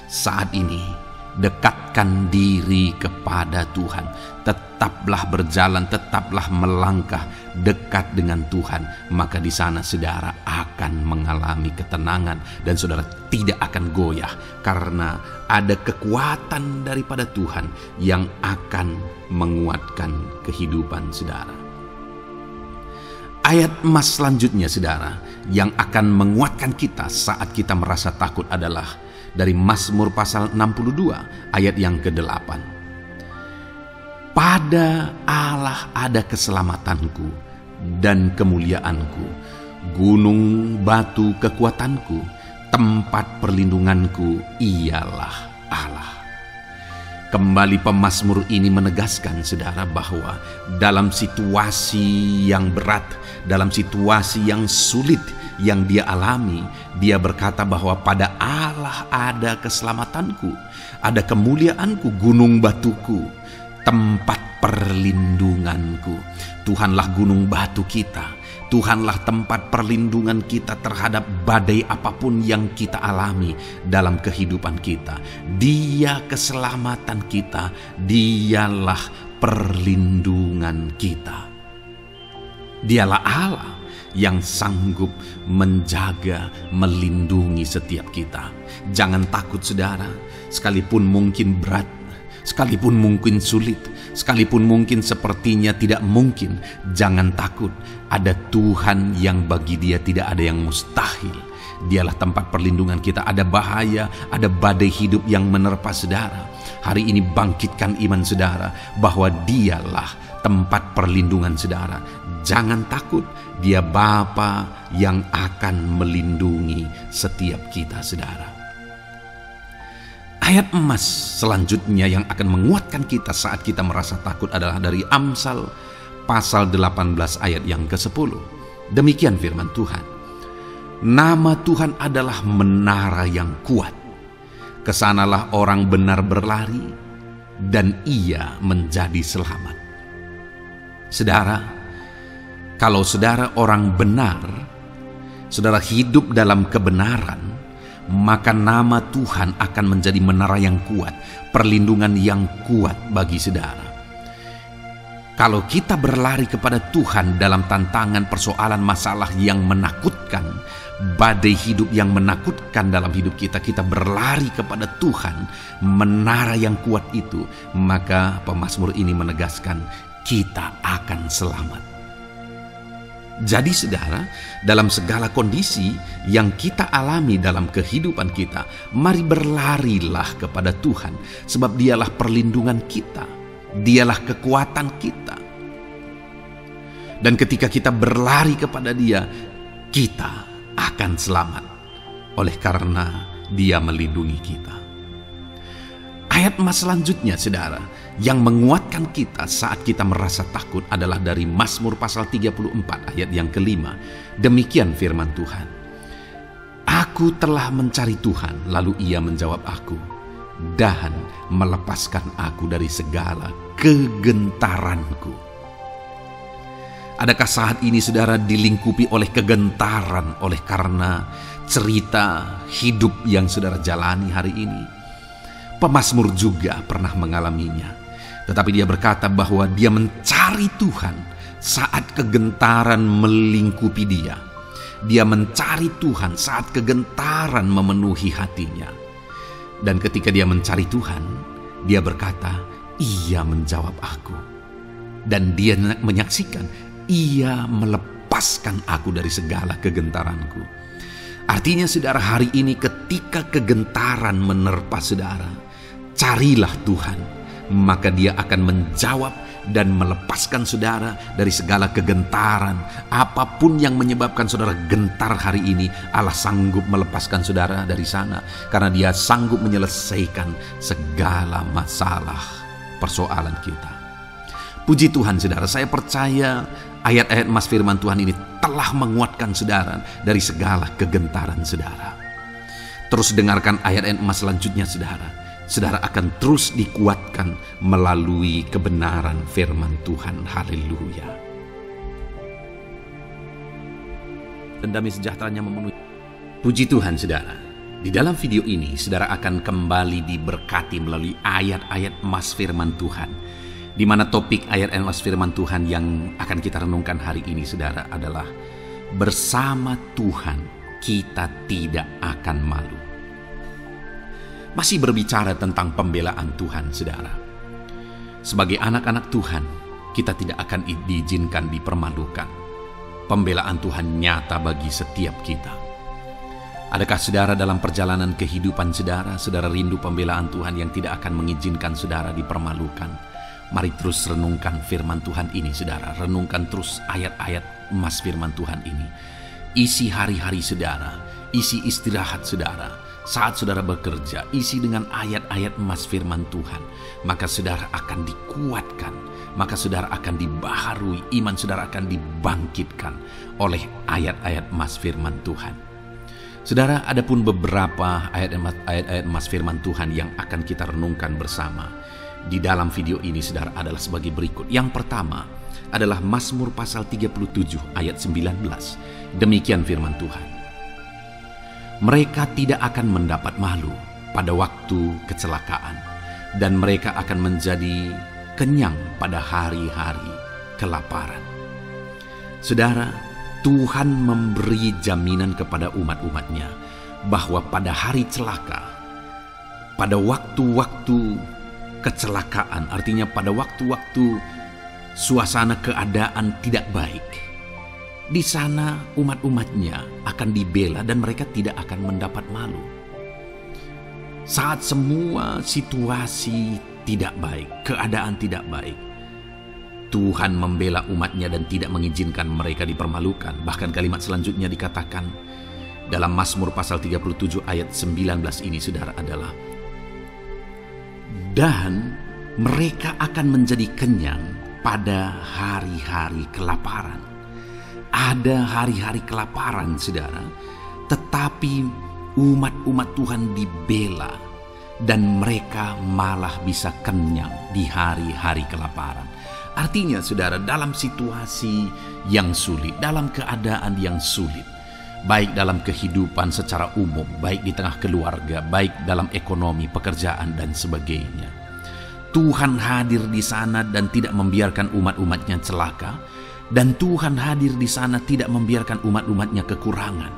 saat ini dekatkan diri kepada Tuhan. Tetaplah berjalan, tetaplah melangkah dekat dengan Tuhan. Maka di sana saudara akan mengalami ketenangan dan saudara tidak akan goyah, karena ada kekuatan daripada Tuhan yang akan menguatkan kehidupan saudara. Ayat emas selanjutnya saudara yang akan menguatkan kita saat kita merasa takut adalah dari Mazmur pasal 62 ayat yang ke-8. Pada Allah ada keselamatanku dan kemuliaanku, gunung batu kekuatanku, tempat perlindunganku ialah Allah. Kembali pemazmur ini menegaskan saudara bahwa dalam situasi yang berat, dalam situasi yang sulit yang dia alami, dia berkata bahwa pada Allah ada keselamatanku, ada kemuliaanku, gunung batuku, tempat perlindunganku. Tuhanlah gunung batu kita, Tuhanlah tempat perlindungan kita terhadap badai apapun yang kita alami dalam kehidupan kita. Dia keselamatan kita, dialah perlindungan kita. Dialah Allah yang sanggup menjaga, melindungi setiap kita. Jangan takut saudara, sekalipun mungkin berat, sekalipun mungkin sulit, sekalipun mungkin sepertinya tidak mungkin, jangan takut. Ada Tuhan yang bagi Dia tidak ada yang mustahil. Dialah tempat perlindungan kita. Ada bahaya, ada badai hidup yang menerpa saudara. Hari ini bangkitkan iman saudara bahwa Dialah tempat perlindungan saudara. Jangan takut, Dia Bapa yang akan melindungi setiap kita saudara. Ayat emas selanjutnya yang akan menguatkan kita saat kita merasa takut adalah dari Amsal pasal 18 ayat yang ke-10. Demikian firman Tuhan. Nama Tuhan adalah menara yang kuat. Kesanalah orang benar berlari dan ia menjadi selamat. Saudara, kalau saudara orang benar, saudara hidup dalam kebenaran, maka nama Tuhan akan menjadi menara yang kuat, perlindungan yang kuat bagi saudara. Kalau kita berlari kepada Tuhan dalam tantangan persoalan masalah yang menakutkan, badai hidup yang menakutkan dalam hidup kita, kita berlari kepada Tuhan, menara yang kuat itu, maka pemazmur ini menegaskan kita akan selamat. Jadi saudara, dalam segala kondisi yang kita alami dalam kehidupan kita, mari berlarilah kepada Tuhan, sebab Dialah perlindungan kita. Dialah kekuatan kita. Dan ketika kita berlari kepada Dia, kita akan selamat. Oleh karena Dia melindungi kita. Ayat emas selanjutnya saudara, yang menguatkan kita saat kita merasa takut adalah dari Mazmur pasal 34 ayat yang kelima. Demikian firman Tuhan. Aku telah mencari Tuhan, lalu Ia menjawab aku, dan melepaskan aku dari segala kegentaranku. Adakah saat ini saudara dilingkupi oleh kegentaran oleh karena cerita hidup yang saudara jalani hari ini? Pemazmur juga pernah mengalaminya, tetapi dia berkata bahwa dia mencari Tuhan saat kegentaran melingkupi dia. Dia mencari Tuhan saat kegentaran memenuhi hatinya. Dan ketika dia mencari Tuhan, dia berkata, Ia menjawab aku. Dan dia menyaksikan, Ia melepaskan aku dari segala kegentaranku. Artinya saudara, hari ini ketika kegentaran menerpa saudara, carilah Tuhan, maka Dia akan menjawab dan melepaskan saudara dari segala kegentaran. Apapun yang menyebabkan saudara gentar hari ini, Allah sanggup melepaskan saudara dari sana, karena Dia sanggup menyelesaikan segala masalah persoalan kita. Puji Tuhan saudara, saya percaya ayat-ayat emas firman Tuhan ini telah menguatkan saudara dari segala kegentaran saudara. Terus dengarkan ayat-ayat emas selanjutnya saudara. Saudara akan terus dikuatkan melalui kebenaran firman Tuhan. Haleluya. Dan damai sejahteranya memenuhi. Puji Tuhan saudara. Di dalam video ini saudara akan kembali diberkati melalui ayat-ayat emas firman Tuhan, di mana topik ayat emas firman Tuhan yang akan kita renungkan hari ini saudara adalah bersama Tuhan kita tidak akan malu. Masih berbicara tentang pembelaan Tuhan saudara. Sebagai anak-anak Tuhan, kita tidak akan diizinkan dipermalukan. Pembelaan Tuhan nyata bagi setiap kita. Adakah saudara dalam perjalanan kehidupan saudara, saudara rindu pembelaan Tuhan yang tidak akan mengizinkan saudara dipermalukan? Mari terus renungkan firman Tuhan ini saudara. Renungkan terus ayat-ayat emas firman Tuhan ini. Isi hari-hari saudara, isi istirahat saudara. Saat saudara bekerja, isi dengan ayat-ayat emas firman Tuhan. Maka saudara akan dikuatkan. Maka saudara akan dibaharui. Iman saudara akan dibangkitkan oleh ayat-ayat emas firman Tuhan. Saudara, ada pun beberapa ayat-ayat emas firman Tuhan yang akan kita renungkan bersama di dalam video ini saudara adalah sebagai berikut. Yang pertama adalah Mazmur pasal 37 ayat 19. Demikian firman Tuhan. Mereka tidak akan mendapat malu pada waktu kecelakaan, dan mereka akan menjadi kenyang pada hari-hari kelaparan. Saudara, Tuhan memberi jaminan kepada umat-umatnya bahwa pada hari celaka, pada waktu-waktu kecelakaan, artinya pada waktu-waktu suasana keadaan tidak baik, di sana umat-umatnya akan dibela dan mereka tidak akan mendapat malu. Saat semua situasi tidak baik, keadaan tidak baik, Tuhan membela umatnya dan tidak mengizinkan mereka dipermalukan. Bahkan kalimat selanjutnya dikatakan dalam Mazmur pasal 37 ayat 19 ini saudara adalah, dan mereka akan menjadi kenyang pada hari-hari kelaparan. Ada hari-hari kelaparan saudara, tetapi umat-umat Tuhan dibela dan mereka malah bisa kenyang di hari-hari kelaparan. Artinya saudara, dalam situasi yang sulit, dalam keadaan yang sulit, baik dalam kehidupan secara umum, baik di tengah keluarga, baik dalam ekonomi, pekerjaan dan sebagainya, Tuhan hadir di sana dan tidak membiarkan umat-umatnya celaka. Dan Tuhan hadir di sana tidak membiarkan umat-umatnya kekurangan.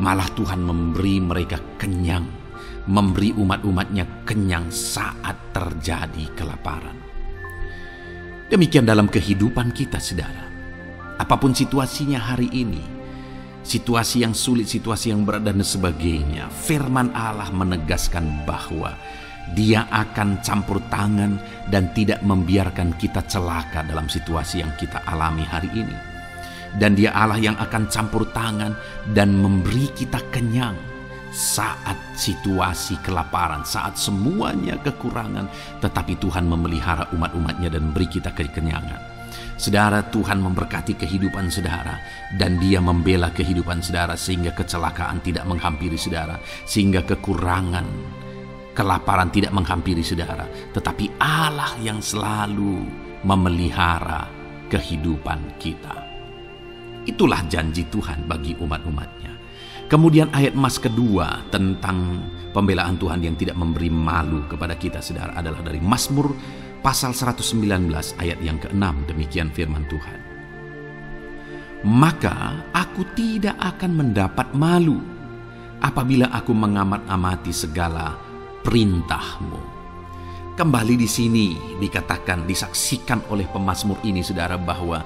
Malah Tuhan memberi mereka kenyang, memberi umat-umatnya kenyang saat terjadi kelaparan. Demikian dalam kehidupan kita, saudara. Apapun situasinya hari ini, situasi yang sulit, situasi yang berat dan sebagainya, firman Allah menegaskan bahwa Dia akan campur tangan dan tidak membiarkan kita celaka dalam situasi yang kita alami hari ini. Dan Dia Allah yang akan campur tangan dan memberi kita kenyang saat situasi kelaparan, saat semuanya kekurangan, tetapi Tuhan memelihara umat-umatnya dan beri kita kekenyangan. Saudara, Tuhan memberkati kehidupan saudara, dan Dia membela kehidupan saudara sehingga kecelakaan tidak menghampiri saudara, sehingga kekurangan, kelaparan tidak menghampiri saudara. Tetapi Allah yang selalu memelihara kehidupan kita. Itulah janji Tuhan bagi umat-umatnya. Kemudian ayat emas kedua tentang pembelaan Tuhan yang tidak memberi malu kepada kita, saudara, adalah dari Mazmur pasal 119 ayat yang ke-6. Demikian firman Tuhan. Maka aku tidak akan mendapat malu apabila aku mengamat-amati segala perintah-Mu. Kembali di sini dikatakan, disaksikan oleh pemazmur ini, saudara, bahwa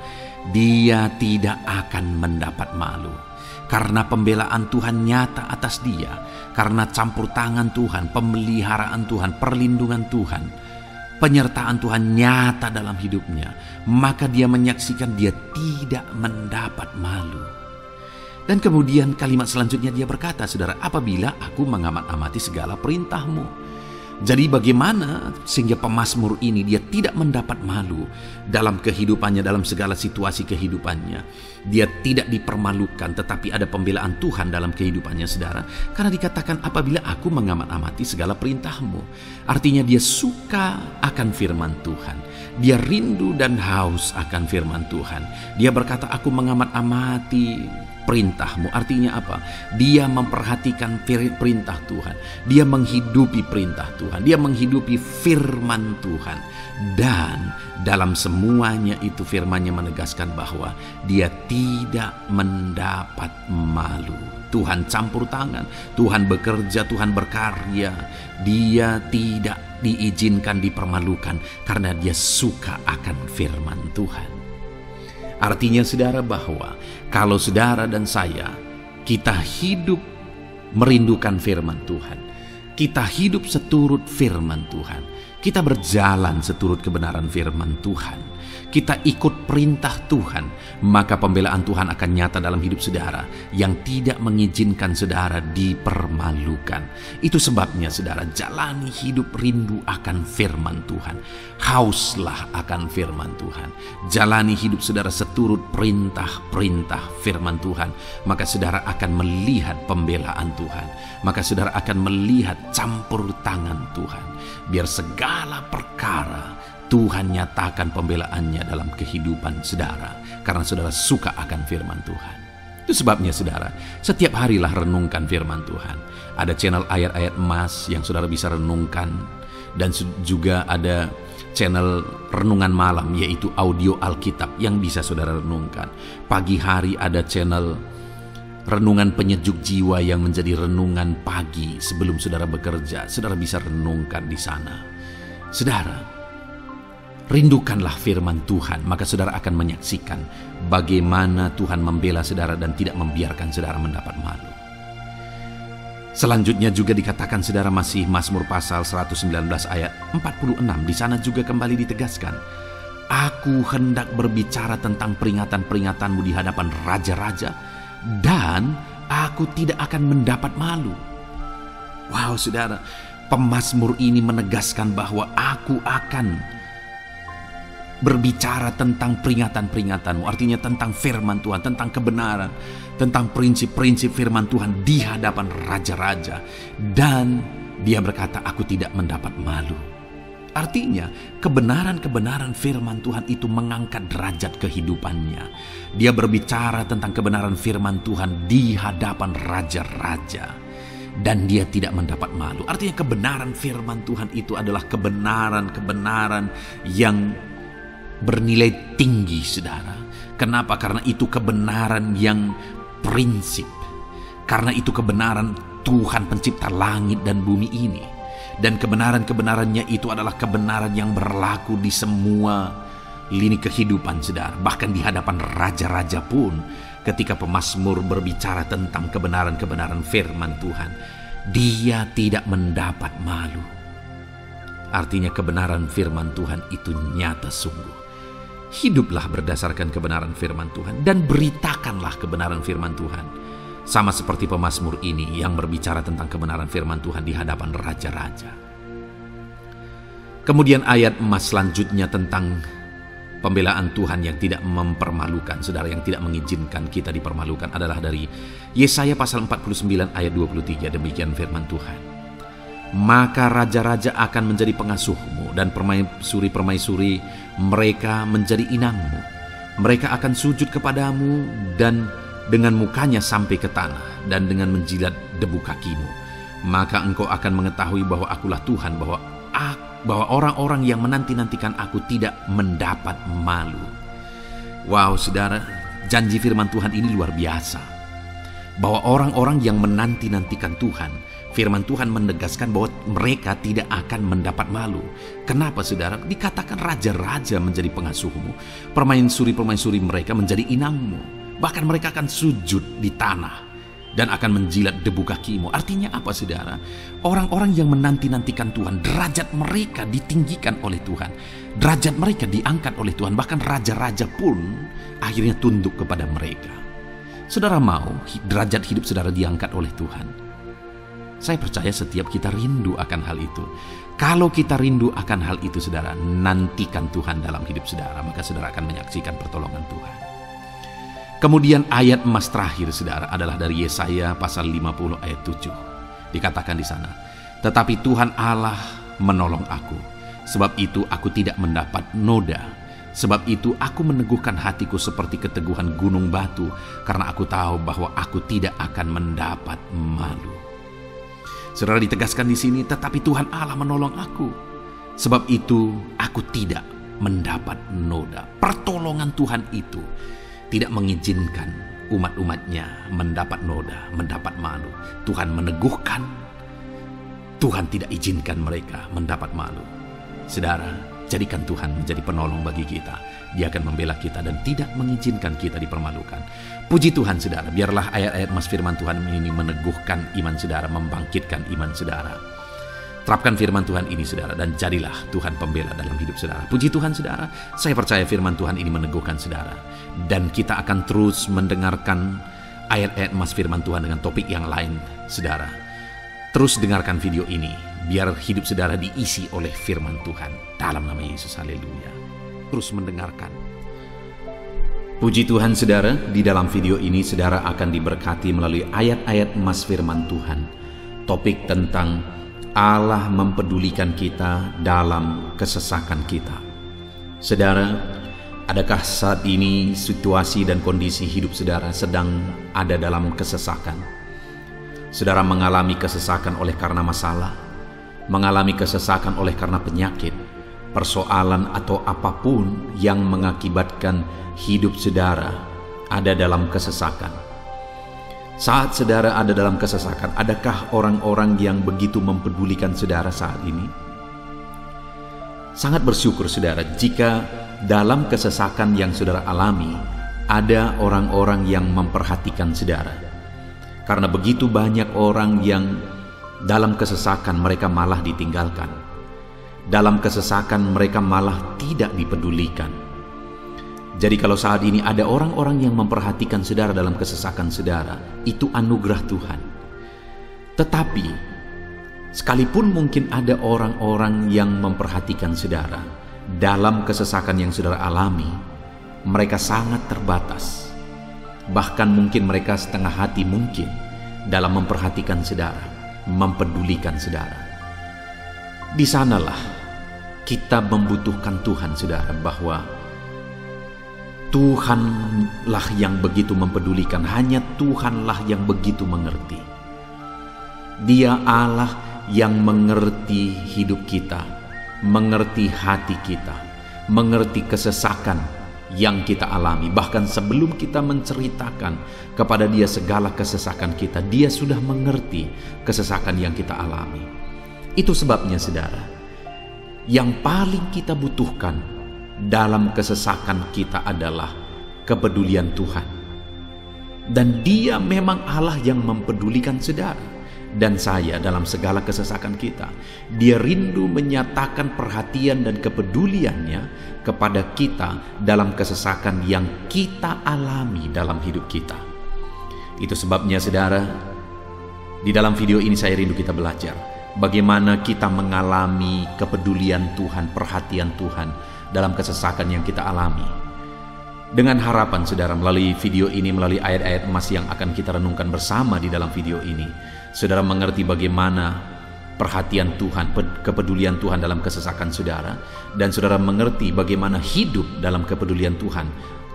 dia tidak akan mendapat malu. Karena pembelaan Tuhan nyata atas dia, karena campur tangan Tuhan, pemeliharaan Tuhan, perlindungan Tuhan, penyertaan Tuhan nyata dalam hidupnya, maka dia menyaksikan dia tidak mendapat malu. Dan kemudian kalimat selanjutnya dia berkata, saudara, apabila aku mengamat-amati segala perintah-Mu. Jadi bagaimana sehingga pemazmur ini dia tidak mendapat malu dalam kehidupannya, dalam segala situasi kehidupannya. Dia tidak dipermalukan, tetapi ada pembelaan Tuhan dalam kehidupannya, saudara. Karena dikatakan apabila aku mengamat-amati segala perintah-Mu. Artinya dia suka akan firman Tuhan. Dia rindu dan haus akan firman Tuhan. Dia berkata, aku mengamat-amati perintah-Mu. Artinya apa? Dia memperhatikan perintah Tuhan. Dia menghidupi perintah Tuhan. Dia menghidupi firman Tuhan. Dan dalam semuanya itu firman-Nya menegaskan bahwa dia tidak mendapat malu. Tuhan campur tangan, Tuhan bekerja, Tuhan berkarya. Dia tidak diizinkan dipermalukan karena dia suka akan firman Tuhan. Artinya, saudara, bahwa kalau saudara dan saya, kita hidup merindukan firman Tuhan, kita hidup seturut firman Tuhan, kita berjalan seturut kebenaran firman Tuhan, kita ikut perintah Tuhan, maka pembelaan Tuhan akan nyata dalam hidup saudara yang tidak mengizinkan saudara dipermalukan. Itu sebabnya, saudara, jalani hidup rindu akan firman Tuhan. Hauslah akan firman Tuhan. Jalani hidup saudara seturut perintah-perintah firman Tuhan. Maka saudara akan melihat pembelaan Tuhan. Maka saudara akan melihat campur tangan Tuhan. Biar segala perkara Tuhan nyatakan pembelaannya dalam kehidupan saudara. Karena saudara suka akan firman Tuhan. Itu sebabnya, saudara, setiap harilah renungkan firman Tuhan. Ada channel ayat-ayat emas yang saudara bisa renungkan. Dan juga ada channel renungan malam, yaitu audio Alkitab yang bisa saudara renungkan. Pagi hari ada channel renungan penyejuk jiwa yang menjadi renungan pagi sebelum saudara bekerja. Saudara bisa renungkan di sana. Saudara, rindukanlah firman Tuhan, maka saudara akan menyaksikan bagaimana Tuhan membela saudara dan tidak membiarkan saudara mendapat malu. Selanjutnya juga dikatakan, saudara, masih Mazmur pasal 119 ayat 46. Di sana juga kembali ditegaskan, aku hendak berbicara tentang peringatan-peringatanmu di hadapan raja-raja, dan aku tidak akan mendapat malu. Wow, saudara, pemazmur ini menegaskan bahwa aku akan berbicara tentang peringatan-peringatanmu. Artinya tentang firman Tuhan, tentang kebenaran, tentang prinsip-prinsip firman Tuhan di hadapan raja-raja. Dan dia berkata, aku tidak mendapat malu. Artinya kebenaran-kebenaran firman Tuhan itu mengangkat derajat kehidupannya. Dia berbicara tentang kebenaran firman Tuhan di hadapan raja-raja. dan dia tidak mendapat malu. Artinya kebenaran firman Tuhan itu adalah kebenaran yang bernilai tinggi, saudara. Kenapa? Karena itu kebenaran yang prinsip. Karena itu kebenaran Tuhan pencipta langit dan bumi ini. Dan kebenaran-kebenarannya itu adalah kebenaran yang berlaku di semua lini kehidupan, saudara. Bahkan di hadapan raja-raja pun, ketika pemazmur berbicara tentang kebenaran-kebenaran firman Tuhan, dia tidak mendapat malu. Artinya kebenaran firman Tuhan itu nyata sungguh. Hiduplah berdasarkan kebenaran firman Tuhan dan beritakanlah kebenaran firman Tuhan. Sama seperti pemazmur ini yang berbicara tentang kebenaran firman Tuhan di hadapan raja-raja. Kemudian ayat emas selanjutnya tentang pembelaan Tuhan yang tidak mempermalukan, saudara, yang tidak mengizinkan kita dipermalukan adalah dari Yesaya pasal 49 ayat 23. Demikian firman Tuhan. Maka raja-raja akan menjadi pengasuhmu dan permaisuri-permaisuri mereka menjadi inangmu. Mereka akan sujud kepadamu dan dengan mukanya sampai ke tanah dan dengan menjilat debu kakimu. Maka engkau akan mengetahui bahwa akulah Tuhan, bahwa orang-orang yang menanti-nantikan aku tidak mendapat malu. Wow, saudara, janji firman Tuhan ini luar biasa. Bahwa orang-orang yang menanti-nantikan Tuhan, firman Tuhan menegaskan bahwa mereka tidak akan mendapat malu. Kenapa, saudara? Dikatakan raja-raja menjadi pengasuhmu, permaisuri-permaisuri mereka menjadi inangmu. Bahkan mereka akan sujud di tanah dan akan menjilat debu kakimu. Artinya apa, saudara? Orang-orang yang menanti-nantikan Tuhan, derajat mereka ditinggikan oleh Tuhan. Derajat mereka diangkat oleh Tuhan. Bahkan raja-raja pun akhirnya tunduk kepada mereka. Saudara mau derajat hidup saudara diangkat oleh Tuhan? Saya percaya setiap kita rindu akan hal itu. Kalau kita rindu akan hal itu, saudara, nantikan Tuhan dalam hidup saudara, maka saudara akan menyaksikan pertolongan Tuhan. Kemudian ayat emas terakhir, saudara, adalah dari Yesaya pasal 50 ayat 7. Dikatakan di sana, tetapi Tuhan Allah menolong aku, sebab itu aku tidak mendapat noda. Sebab itu aku meneguhkan hatiku seperti keteguhan gunung batu, karena aku tahu bahwa aku tidak akan mendapat malu. Saudara, ditegaskan di sini, tetapi Tuhan Allah menolong aku, sebab itu aku tidak mendapat noda. Pertolongan Tuhan itu tidak mengizinkan umat-umatnya mendapat noda, mendapat malu. Tuhan meneguhkan, Tuhan tidak izinkan mereka mendapat malu. Saudara, jadikan Tuhan menjadi penolong bagi kita. Dia akan membela kita dan tidak mengizinkan kita dipermalukan. Puji Tuhan, saudara, biarlah ayat-ayat emas firman Tuhan ini meneguhkan iman saudara, membangkitkan iman saudara. Terapkan firman Tuhan ini, saudara, dan jadilah Tuhan pembela dalam hidup saudara. Puji Tuhan, saudara, saya percaya firman Tuhan ini meneguhkan saudara. Dan kita akan terus mendengarkan ayat-ayat emas firman Tuhan dengan topik yang lain, saudara. Terus dengarkan video ini, biar hidup saudara diisi oleh firman Tuhan. Dalam nama Yesus, haleluya. Terus mendengarkan. Puji Tuhan, saudara, di dalam video ini saudara akan diberkati melalui ayat-ayat emas firman Tuhan. Topik tentang Allah mempedulikan kita dalam kesesakan kita. Saudara, adakah saat ini situasi dan kondisi hidup saudara sedang ada dalam kesesakan? Saudara mengalami kesesakan oleh karena masalah, mengalami kesesakan oleh karena penyakit, persoalan atau apapun yang mengakibatkan hidup saudara ada dalam kesesakan. Saat saudara ada dalam kesesakan, adakah orang-orang yang begitu mempedulikan saudara saat ini? Sangat bersyukur, saudara, jika dalam kesesakan yang saudara alami, ada orang-orang yang memperhatikan saudara. Karena begitu banyak orang yang dalam kesesakan mereka malah ditinggalkan. Dalam kesesakan mereka malah tidak dipedulikan. Jadi kalau saat ini ada orang-orang yang memperhatikan saudara dalam kesesakan saudara, itu anugerah Tuhan. Tetapi, sekalipun mungkin ada orang-orang yang memperhatikan saudara dalam kesesakan yang saudara alami, mereka sangat terbatas. Bahkan mungkin mereka setengah hati mungkin dalam memperhatikan saudara, mempedulikan saudara. Di sanalah kita membutuhkan Tuhan, saudara, bahwa Tuhanlah yang begitu mempedulikan, hanya Tuhanlah yang begitu mengerti. Dia Allah yang mengerti hidup kita, mengerti hati kita, mengerti kesesakan yang kita alami. Bahkan sebelum kita menceritakan kepada Dia segala kesesakan kita, Dia sudah mengerti kesesakan yang kita alami. Itu sebabnya saudara, yang paling kita butuhkan dalam kesesakan kita adalah kepedulian Tuhan. Dan Dia memang Allah yang mempedulikan saudara dan saya dalam segala kesesakan kita. Dia rindu menyatakan perhatian dan kepeduliannya kepada kita dalam kesesakan yang kita alami dalam hidup kita. Itu sebabnya saudara, di dalam video ini saya rindu kita belajar bagaimana kita mengalami kepedulian Tuhan, perhatian Tuhan dalam kesesakan yang kita alami. Dengan harapan saudara melalui video ini, melalui ayat-ayat emas yang akan kita renungkan bersama di dalam video ini, saudara mengerti bagaimana perhatian Tuhan, kepedulian Tuhan dalam kesesakan saudara, dan saudara mengerti bagaimana hidup dalam kepedulian Tuhan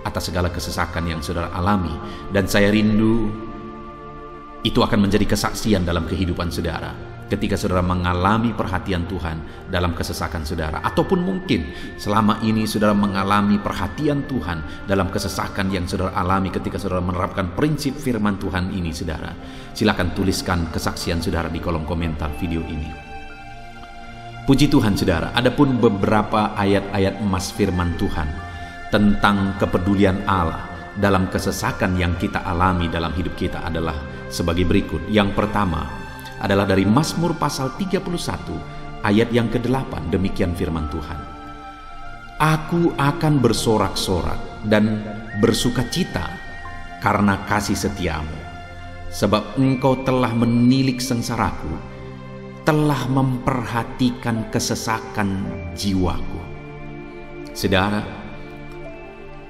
atas segala kesesakan yang saudara alami. Dan saya rindu itu akan menjadi kesaksian dalam kehidupan saudara ketika saudara mengalami perhatian Tuhan dalam kesesakan saudara, ataupun mungkin selama ini saudara mengalami perhatian Tuhan dalam kesesakan yang saudara alami ketika saudara menerapkan prinsip firman Tuhan ini. Saudara, silakan tuliskan kesaksian saudara di kolom komentar video ini. Puji Tuhan saudara, adapun beberapa ayat-ayat emas firman Tuhan tentang kepedulian Allah dalam kesesakan yang kita alami dalam hidup kita adalah sebagai berikut. Yang pertama adalah dari Mazmur pasal 31 ayat yang ke-8. Demikian firman Tuhan. Aku akan bersorak-sorak dan bersukacita karena kasih setiamu, sebab engkau telah menilik sengsaraku, telah memperhatikan kesesakan jiwaku. Saudara,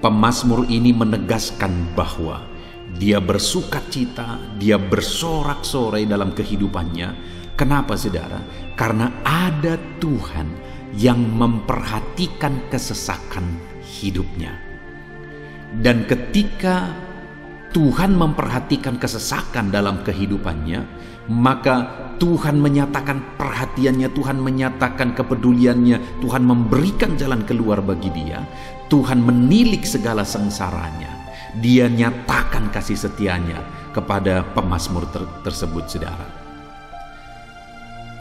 pemazmur ini menegaskan bahwa dia bersukacita, dia bersorak-sorai dalam kehidupannya. Kenapa saudara? Karena ada Tuhan yang memperhatikan kesesakan hidupnya. Dan ketika Tuhan memperhatikan kesesakan dalam kehidupannya, maka Tuhan menyatakan perhatiannya, Tuhan menyatakan kepeduliannya, Tuhan memberikan jalan keluar bagi dia, Tuhan menilik segala sengsaranya. Dia nyatakan kasih setianya kepada pemazmur tersebut saudara.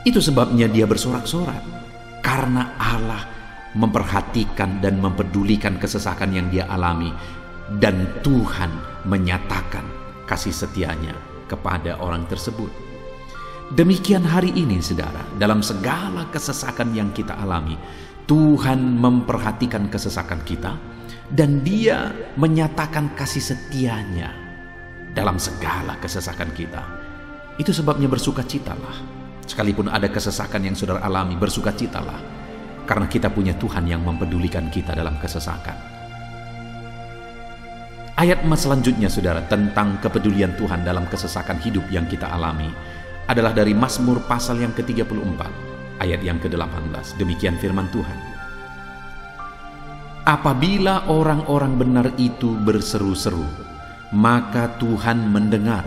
Itu sebabnya dia bersorak-sorak, karena Allah memperhatikan dan mempedulikan kesesakan yang dia alami, dan Tuhan menyatakan kasih setianya kepada orang tersebut. Demikian hari ini saudara, dalam segala kesesakan yang kita alami, Tuhan memperhatikan kesesakan kita, dan Dia menyatakan kasih setianya dalam segala kesesakan kita. Itu sebabnya bersukacitalah. Sekalipun ada kesesakan yang saudara alami, bersukacitalah, karena kita punya Tuhan yang mempedulikan kita dalam kesesakan. Ayat emas selanjutnya saudara tentang kepedulian Tuhan dalam kesesakan hidup yang kita alami adalah dari Mazmur pasal yang ke-34 ayat yang ke-18. Demikian firman Tuhan. Apabila orang-orang benar itu berseru-seru, maka Tuhan mendengar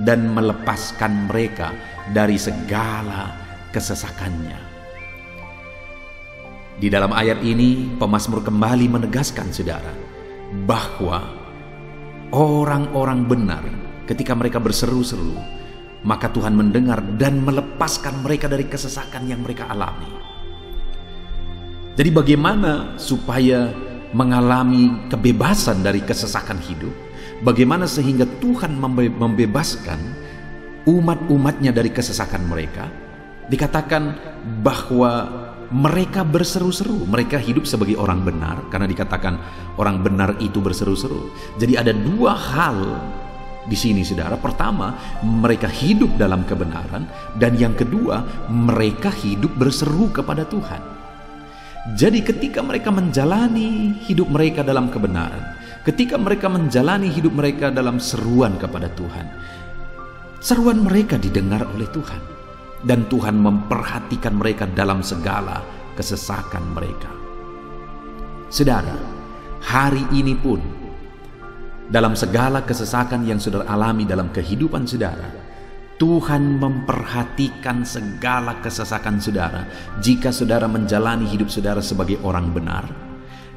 dan melepaskan mereka dari segala kesesakannya. Di dalam ayat ini, pemazmur kembali menegaskan saudara bahwa orang-orang benar ketika mereka berseru-seru, maka Tuhan mendengar dan melepaskan mereka dari kesesakan yang mereka alami. Jadi bagaimana supaya mengalami kebebasan dari kesesakan hidup? Bagaimana sehingga Tuhan membebaskan umat-umatnya dari kesesakan mereka? Dikatakan bahwa mereka berseru-seru, mereka hidup sebagai orang benar, karena dikatakan orang benar itu berseru-seru. Jadi ada dua hal di sini saudara. Pertama, mereka hidup dalam kebenaran, dan yang kedua, mereka hidup berseru kepada Tuhan. Jadi ketika mereka menjalani hidup mereka dalam kebenaran, ketika mereka menjalani hidup mereka dalam seruan kepada Tuhan, seruan mereka didengar oleh Tuhan, dan Tuhan memperhatikan mereka dalam segala kesesakan mereka. Saudara, hari ini pun dalam segala kesesakan yang saudara alami dalam kehidupan saudara, Tuhan memperhatikan segala kesesakan saudara jika saudara menjalani hidup saudara sebagai orang benar,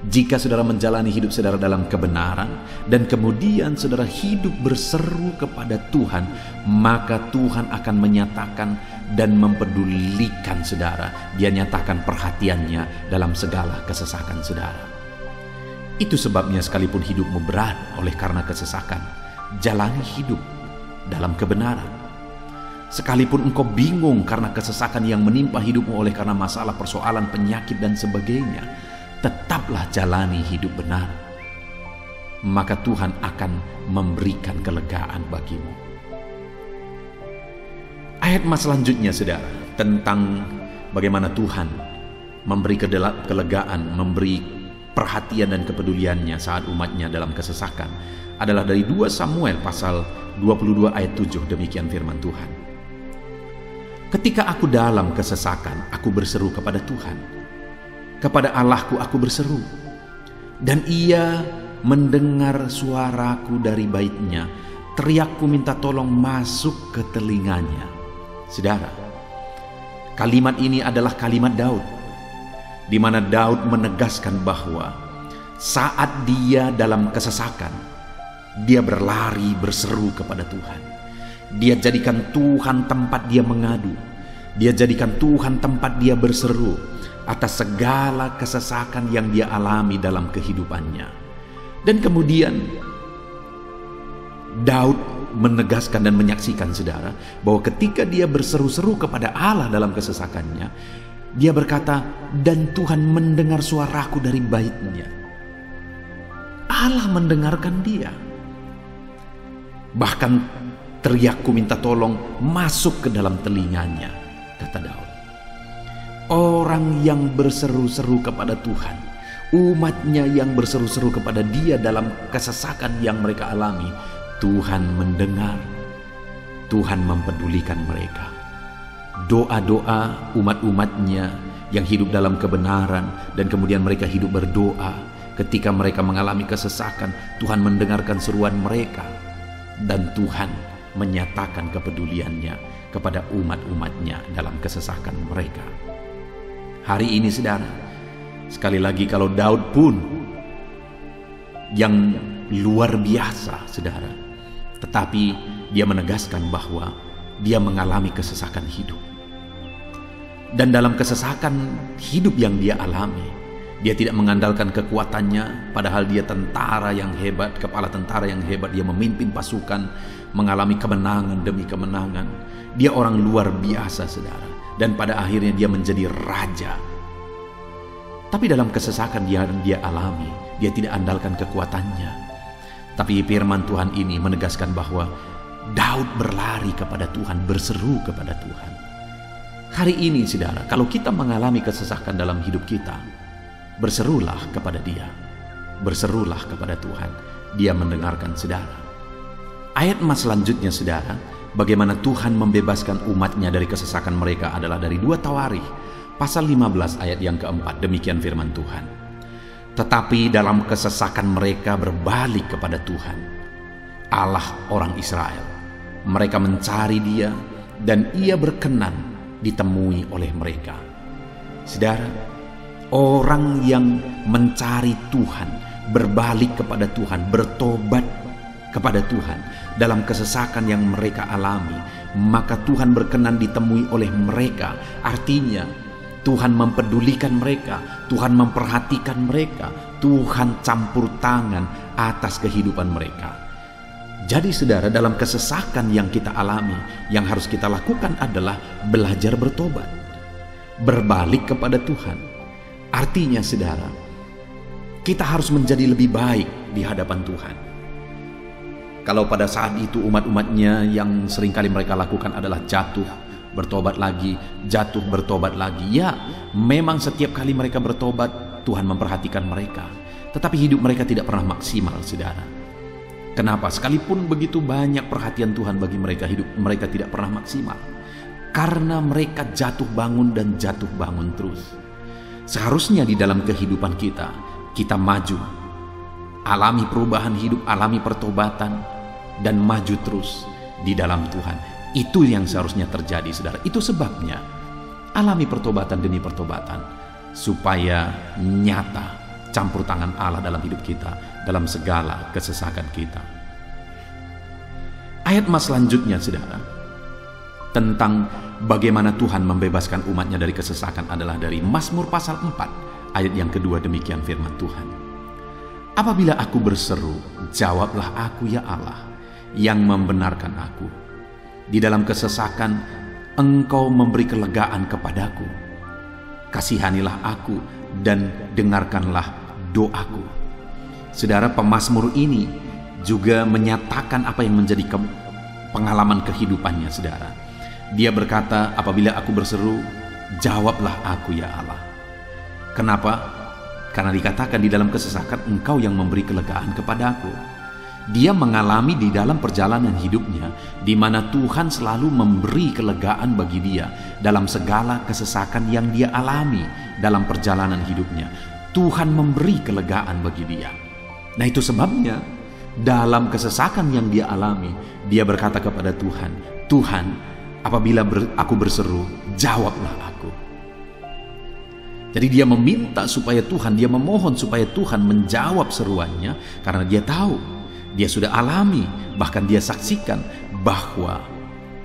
jika saudara menjalani hidup saudara dalam kebenaran, dan kemudian saudara hidup berseru kepada Tuhan, maka Tuhan akan menyatakan dan mempedulikan saudara. Dia nyatakan perhatiannya dalam segala kesesakan saudara. Itu sebabnya sekalipun hidupmu berat oleh karena kesesakan, jalani hidup dalam kebenaran. Sekalipun engkau bingung karena kesesakan yang menimpa hidupmu oleh karena masalah, persoalan, penyakit dan sebagainya, tetaplah jalani hidup benar. Maka Tuhan akan memberikan kelegaan bagimu. Ayat mas selanjutnya saudara, tentang bagaimana Tuhan memberi kelegaan, memberi perhatian dan kepeduliannya saat umatnya dalam kesesakan, adalah dari 2 Samuel pasal 22 ayat 7. Demikian firman Tuhan. Ketika aku dalam kesesakan, aku berseru kepada Tuhan. Kepada Allahku aku berseru, dan Ia mendengar suaraku dari baitnya. Teriakku minta tolong masuk ke telinganya. Saudara, kalimat ini adalah kalimat Daud, di mana Daud menegaskan bahwa saat dia dalam kesesakan, dia berlari berseru kepada Tuhan. Dia jadikan Tuhan tempat dia mengadu. Dia jadikan Tuhan tempat dia berseru atas segala kesesakan yang dia alami dalam kehidupannya. Dan kemudian Daud menegaskan dan menyaksikan saudara, bahwa ketika dia berseru-seru kepada Allah dalam kesesakannya, dia berkata, dan Tuhan mendengar suaraku dari baitnya. Allah mendengarkan dia. Bahkan teriakku minta tolong masuk ke dalam telinganya, kata Daud. Orang yang berseru-seru kepada Tuhan, umatnya yang berseru-seru kepada dia dalam kesesakan yang mereka alami, Tuhan mendengar, Tuhan mempedulikan mereka. Doa-doa umat-umatnya yang hidup dalam kebenaran, dan kemudian mereka hidup berdoa ketika mereka mengalami kesesakan, Tuhan mendengarkan seruan mereka, dan Tuhan menyatakan kepeduliannya kepada umat-umatnya dalam kesesakan mereka. Hari ini saudara, sekali lagi kalau Daud pun yang luar biasa saudara, tetapi dia menegaskan bahwa dia mengalami kesesakan hidup. Dan dalam kesesakan hidup yang dia alami, dia tidak mengandalkan kekuatannya, padahal dia tentara yang hebat, kepala tentara yang hebat. Dia memimpin pasukan, mengalami kemenangan demi kemenangan. Dia orang luar biasa saudara, dan pada akhirnya dia menjadi raja. Tapi dalam kesesakan yang dia alami, dia tidak andalkan kekuatannya. Tapi firman Tuhan ini menegaskan bahwa Daud berlari kepada Tuhan, berseru kepada Tuhan. Hari ini saudara, kalau kita mengalami kesesakan dalam hidup kita, berserulah kepada Dia, berserulah kepada Tuhan. Dia mendengarkan saudara. Ayat mas selanjutnya saudara, bagaimana Tuhan membebaskan umatnya dari kesesakan mereka adalah dari 2 Tawarikh pasal 15 ayat yang keempat. Demikian firman Tuhan. Tetapi dalam kesesakan mereka berbalik kepada Tuhan, Allah orang Israel. Mereka mencari Dia, dan Ia berkenan ditemui oleh mereka. Saudara, orang yang mencari Tuhan, berbalik kepada Tuhan, bertobat kepada Tuhan dalam kesesakan yang mereka alami, maka Tuhan berkenan ditemui oleh mereka. Artinya Tuhan mempedulikan mereka, Tuhan memperhatikan mereka, Tuhan campur tangan atas kehidupan mereka. Jadi saudara, dalam kesesakan yang kita alami, yang harus kita lakukan adalah belajar bertobat, berbalik kepada Tuhan. Artinya saudara, kita harus menjadi lebih baik di hadapan Tuhan. Kalau pada saat itu umat-umatnya yang seringkali mereka lakukan adalah jatuh, bertobat lagi, jatuh, bertobat lagi. Ya, memang setiap kali mereka bertobat, Tuhan memperhatikan mereka. Tetapi hidup mereka tidak pernah maksimal, saudara. Kenapa? Sekalipun begitu banyak perhatian Tuhan bagi mereka, hidup mereka tidak pernah maksimal. Karena mereka jatuh bangun dan jatuh bangun terus. Seharusnya di dalam kehidupan kita, kita maju, alami perubahan hidup, alami pertobatan, dan maju terus di dalam Tuhan. Itu yang seharusnya terjadi, saudara. Itu sebabnya alami pertobatan demi pertobatan, supaya nyata campur tangan Allah dalam hidup kita, dalam segala kesesakan kita. Ayat mas selanjutnya, saudara, tentang bagaimana Tuhan membebaskan umatnya dari kesesakan adalah dari Mazmur pasal 4 ayat yang kedua. Demikian firman Tuhan, apabila aku berseru, jawablah aku ya Allah, yang membenarkan aku. Di dalam kesesakan Engkau memberi kelegaan kepadaku. Kasihanilah aku dan dengarkanlah doaku. Saudara, pemazmur ini juga menyatakan apa yang menjadi pengalaman kehidupannya, saudara. Dia berkata, apabila aku berseru, jawablah aku ya Allah. Kenapa? Karena dikatakan di dalam kesesakan Engkau yang memberi kelegaan kepadaku. Dia mengalami di dalam perjalanan hidupnya, di mana Tuhan selalu memberi kelegaan bagi dia dalam segala kesesakan yang dia alami dalam perjalanan hidupnya. Tuhan memberi kelegaan bagi dia. Nah, itu sebabnya dalam kesesakan yang dia alami, dia berkata kepada Tuhan, Tuhan, apabila aku berseru, jawablah aku. Jadi dia meminta supaya Tuhan, dia memohon supaya Tuhan menjawab seruannya, karena dia tahu, dia sudah alami, bahkan dia saksikan bahwa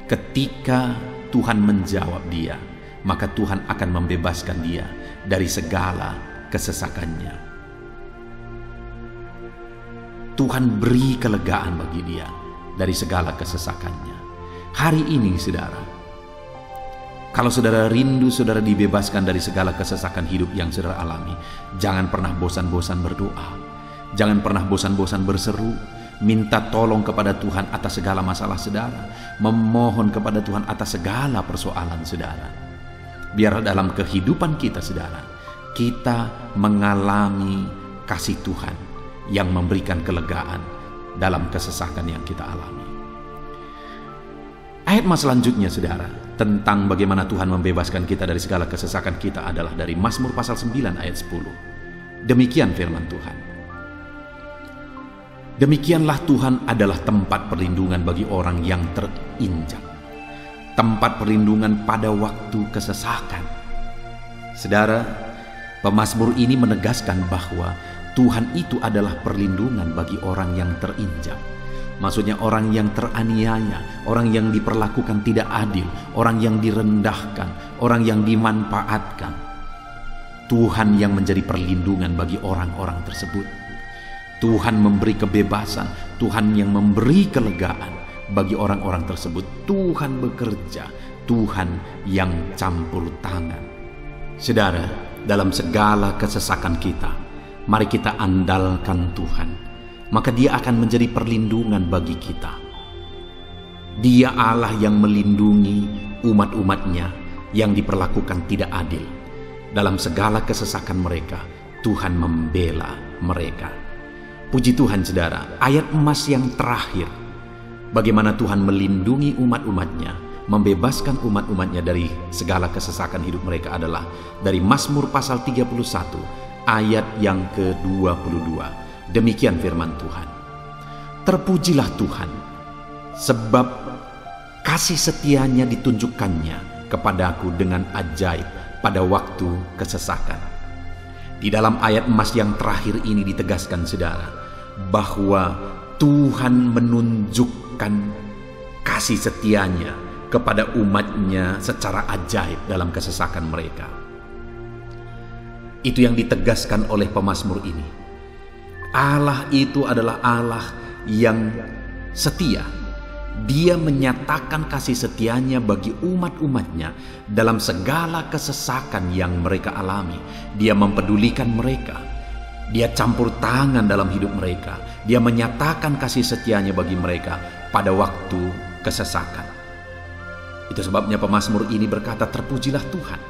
ketika Tuhan menjawab dia, maka Tuhan akan membebaskan dia dari segala kesesakannya. Tuhan beri kelegaan bagi dia dari segala kesesakannya. Hari ini, saudara, kalau saudara rindu saudara dibebaskan dari segala kesesakan hidup yang saudara alami, jangan pernah bosan-bosan berdoa. Jangan pernah bosan-bosan berseru, minta tolong kepada Tuhan atas segala masalah saudara, memohon kepada Tuhan atas segala persoalan saudara. Biar dalam kehidupan kita, saudara, kita mengalami kasih Tuhan yang memberikan kelegaan dalam kesesakan yang kita alami. Ayat mas selanjutnya, saudara, tentang bagaimana Tuhan membebaskan kita dari segala kesesakan kita adalah dari Mazmur pasal 9 ayat 10. Demikian firman Tuhan. Demikianlah Tuhan adalah tempat perlindungan bagi orang yang terinjak, tempat perlindungan pada waktu kesesakan. Saudara, pemazmur ini menegaskan bahwa Tuhan itu adalah perlindungan bagi orang yang terinjak. Maksudnya orang yang teraniaya, orang yang diperlakukan tidak adil, orang yang direndahkan, orang yang dimanfaatkan. Tuhan yang menjadi perlindungan bagi orang-orang tersebut. Tuhan memberi kebebasan, Tuhan yang memberi kelegaan bagi orang-orang tersebut. Tuhan bekerja, Tuhan yang campur tangan. Saudara, dalam segala kesesakan kita, mari kita andalkan Tuhan, maka Dia akan menjadi perlindungan bagi kita. Dia Allah yang melindungi umat-umatnya yang diperlakukan tidak adil. Dalam segala kesesakan mereka, Tuhan membela mereka. Puji Tuhan, saudara, ayat emas yang terakhir, bagaimana Tuhan melindungi umat-umatnya, membebaskan umat-umatnya dari segala kesesakan hidup mereka adalah dari Mazmur pasal 31 ayat yang ke-22. Demikian firman Tuhan. Terpujilah Tuhan, sebab kasih setianya ditunjukkannya kepadaku dengan ajaib pada waktu kesesakan. Di dalam ayat emas yang terakhir ini ditegaskan, saudara, bahwa Tuhan menunjukkan kasih setianya kepada umatnya secara ajaib dalam kesesakan mereka. Itu yang ditegaskan oleh pemazmur ini. Allah itu adalah Allah yang setia. Dia menyatakan kasih setianya bagi umat-umatnya dalam segala kesesakan yang mereka alami. Dia mempedulikan mereka. Dia campur tangan dalam hidup mereka. Dia menyatakan kasih setianya bagi mereka pada waktu kesesakan. Itu sebabnya pemazmur ini berkata, terpujilah Tuhan.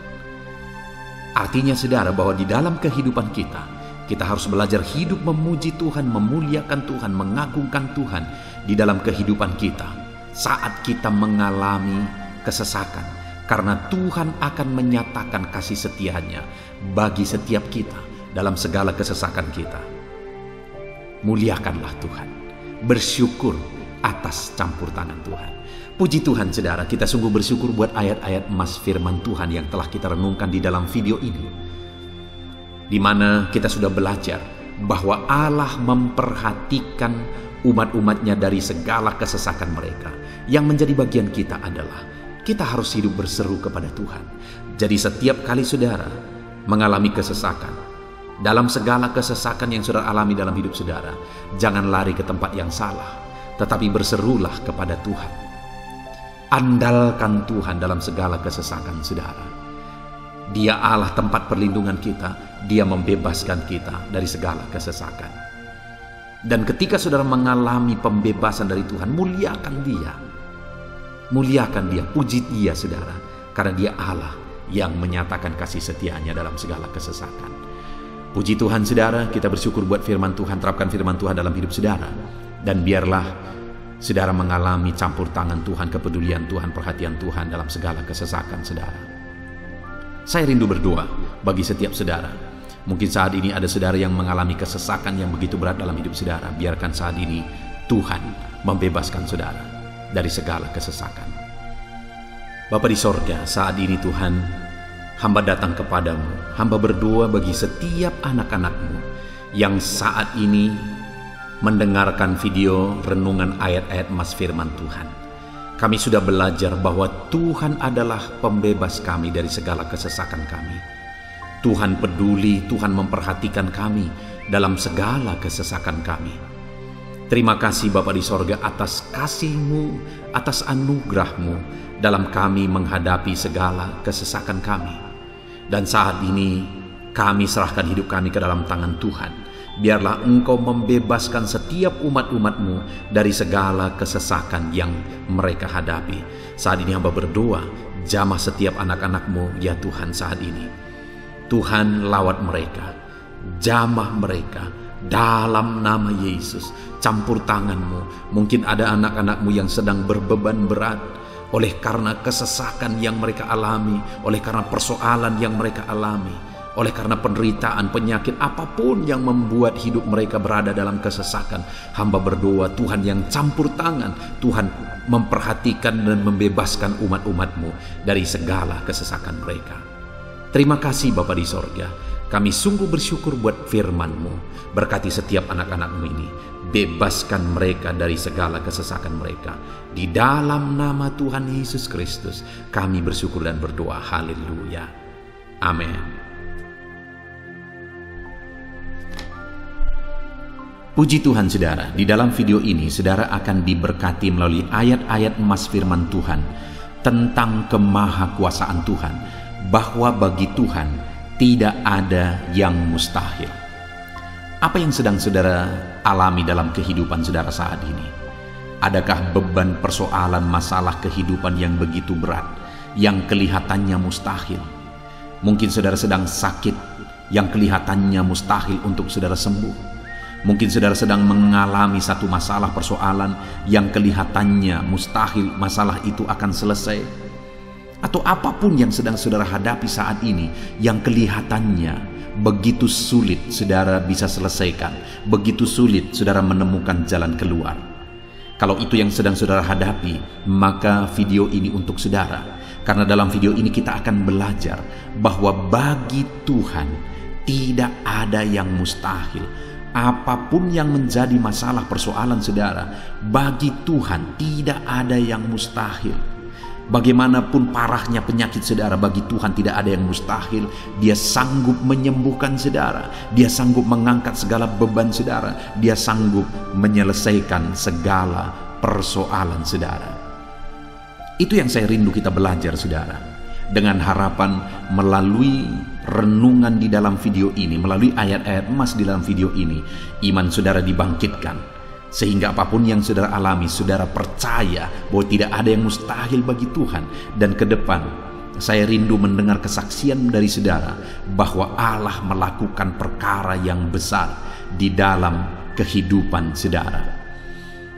Artinya, saudara, bahwa di dalam kehidupan kita harus belajar hidup memuji Tuhan, memuliakan Tuhan, mengagungkan Tuhan di dalam kehidupan kita saat kita mengalami kesesakan. Karena Tuhan akan menyatakan kasih setianya bagi setiap kita dalam segala kesesakan kita. Muliakanlah Tuhan, bersyukur atas campur tangan Tuhan. Puji Tuhan saudara, kita sungguh bersyukur buat ayat-ayat emas firman Tuhan yang telah kita renungkan di dalam video ini, di mana kita sudah belajar bahwa Allah memperhatikan umat-umatnya dari segala kesesakan mereka. Yang menjadi bagian kita adalah kita harus hidup berseru kepada Tuhan. Jadi setiap kali saudara mengalami kesesakan, dalam segala kesesakan yang saudara alami dalam hidup saudara, jangan lari ke tempat yang salah, tetapi berserulah kepada Tuhan. Andalkan Tuhan dalam segala kesesakan saudara. Dia Allah tempat perlindungan kita. Dia membebaskan kita dari segala kesesakan. Dan ketika saudara mengalami pembebasan dari Tuhan, muliakan Dia. Muliakan Dia, puji Dia saudara. Karena Dia Allah yang menyatakan kasih setianya dalam segala kesesakan. Puji Tuhan saudara, kita bersyukur buat firman Tuhan. Terapkan firman Tuhan dalam hidup saudara. Dan biarlah saudara mengalami campur tangan Tuhan, kepedulian Tuhan, perhatian Tuhan dalam segala kesesakan saudara. Saya rindu berdoa bagi setiap saudara. Mungkin saat ini ada saudara yang mengalami kesesakan yang begitu berat dalam hidup saudara. Biarkan saat ini Tuhan membebaskan saudara dari segala kesesakan. Bapa di sorga, saat ini Tuhan, hamba datang kepadamu. Hamba berdoa bagi setiap anak-anakmu yang saat ini mendengarkan video renungan ayat-ayat emas firman Tuhan. Kami sudah belajar bahwa Tuhan adalah pembebas kami dari segala kesesakan kami. Tuhan peduli, Tuhan memperhatikan kami dalam segala kesesakan kami. Terima kasih Bapa di sorga atas kasih-Mu, atas anugerah-Mu dalam kami menghadapi segala kesesakan kami. Dan saat ini kami serahkan hidup kami ke dalam tangan Tuhan. Biarlah Engkau membebaskan setiap umat-umat-Mu dari segala kesesakan yang mereka hadapi. Saat ini hamba berdoa, jamah setiap anak-anak-Mu ya Tuhan saat ini. Tuhan lawat mereka, jamah mereka dalam nama Yesus. Campur tangan-Mu. Mungkin ada anak-anak-Mu yang sedang berbeban berat oleh karena kesesakan yang mereka alami, oleh karena persoalan yang mereka alami, oleh karena penderitaan, penyakit, apapun yang membuat hidup mereka berada dalam kesesakan. Hamba berdoa Tuhan yang campur tangan, Tuhan memperhatikan dan membebaskan umat-umat-Mu dari segala kesesakan mereka. Terima kasih Bapa di sorga. Kami sungguh bersyukur buat firman-Mu. Berkati setiap anak-anak-Mu ini. Bebaskan mereka dari segala kesesakan mereka. Di dalam nama Tuhan Yesus Kristus kami bersyukur dan berdoa. Haleluya. Amin. Puji Tuhan saudara, di dalam video ini saudara akan diberkati melalui ayat-ayat emas firman Tuhan tentang kemahakuasaan Tuhan, bahwa bagi Tuhan tidak ada yang mustahil. Apa yang sedang saudara alami dalam kehidupan saudara saat ini? Adakah beban, persoalan, masalah kehidupan yang begitu berat, yang kelihatannya mustahil? Mungkin saudara sedang sakit, yang kelihatannya mustahil untuk saudara sembuh. Mungkin saudara sedang mengalami satu masalah, persoalan yang kelihatannya mustahil masalah itu akan selesai. Atau apapun yang sedang saudara hadapi saat ini yang kelihatannya begitu sulit saudara bisa selesaikan, begitu sulit saudara menemukan jalan keluar. Kalau itu yang sedang saudara hadapi, maka video ini untuk saudara. Karena dalam video ini kita akan belajar bahwa bagi Tuhan tidak ada yang mustahil. Apapun yang menjadi masalah persoalan saudara, bagi Tuhan tidak ada yang mustahil. Bagaimanapun parahnya penyakit saudara, bagi Tuhan tidak ada yang mustahil. Dia sanggup menyembuhkan saudara, Dia sanggup mengangkat segala beban saudara, Dia sanggup menyelesaikan segala persoalan saudara. Itu yang saya rindu kita belajar saudara. Dengan harapan melalui renungan di dalam video ini, melalui ayat-ayat emas di dalam video ini, iman saudara dibangkitkan. Sehingga apapun yang saudara alami, saudara percaya bahwa tidak ada yang mustahil bagi Tuhan. Dan ke depan, saya rindu mendengar kesaksian dari saudara bahwa Allah melakukan perkara yang besar di dalam kehidupan saudara.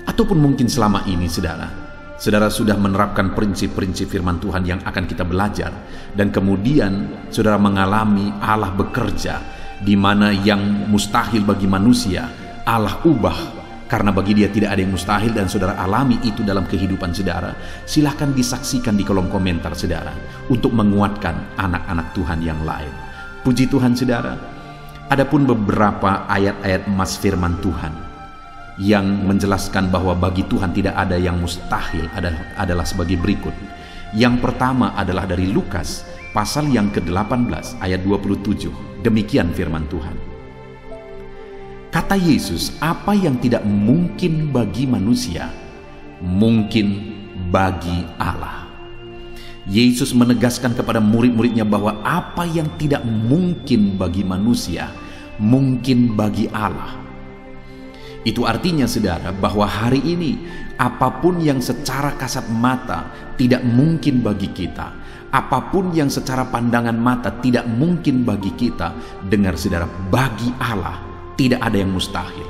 Ataupun mungkin selama ini saudara sudah menerapkan prinsip-prinsip firman Tuhan yang akan kita belajar, dan kemudian saudara mengalami Allah bekerja di mana yang mustahil bagi manusia, Allah ubah Karena bagi dia tidak ada yang mustahil dan saudara alami itu dalam kehidupan saudara. Silahkan disaksikan di kolom komentar saudara untuk menguatkan anak-anak Tuhan yang lain. Puji Tuhan saudara. Adapun beberapa ayat-ayat emas firman Tuhan yang menjelaskan bahwa bagi Tuhan tidak ada yang mustahil adalah sebagai berikut. Yang pertama adalah dari Lukas pasal yang ke-18 ayat 27. Demikian firman Tuhan. Kata Yesus, apa yang tidak mungkin bagi manusia, mungkin bagi Allah. Yesus menegaskan kepada murid-muridnya bahwa apa yang tidak mungkin bagi manusia, mungkin bagi Allah. Itu artinya saudara bahwa hari ini apapun yang secara kasat mata tidak mungkin bagi kita, apapun yang secara pandangan mata tidak mungkin bagi kita, dengar saudara, bagi Allah tidak ada yang mustahil.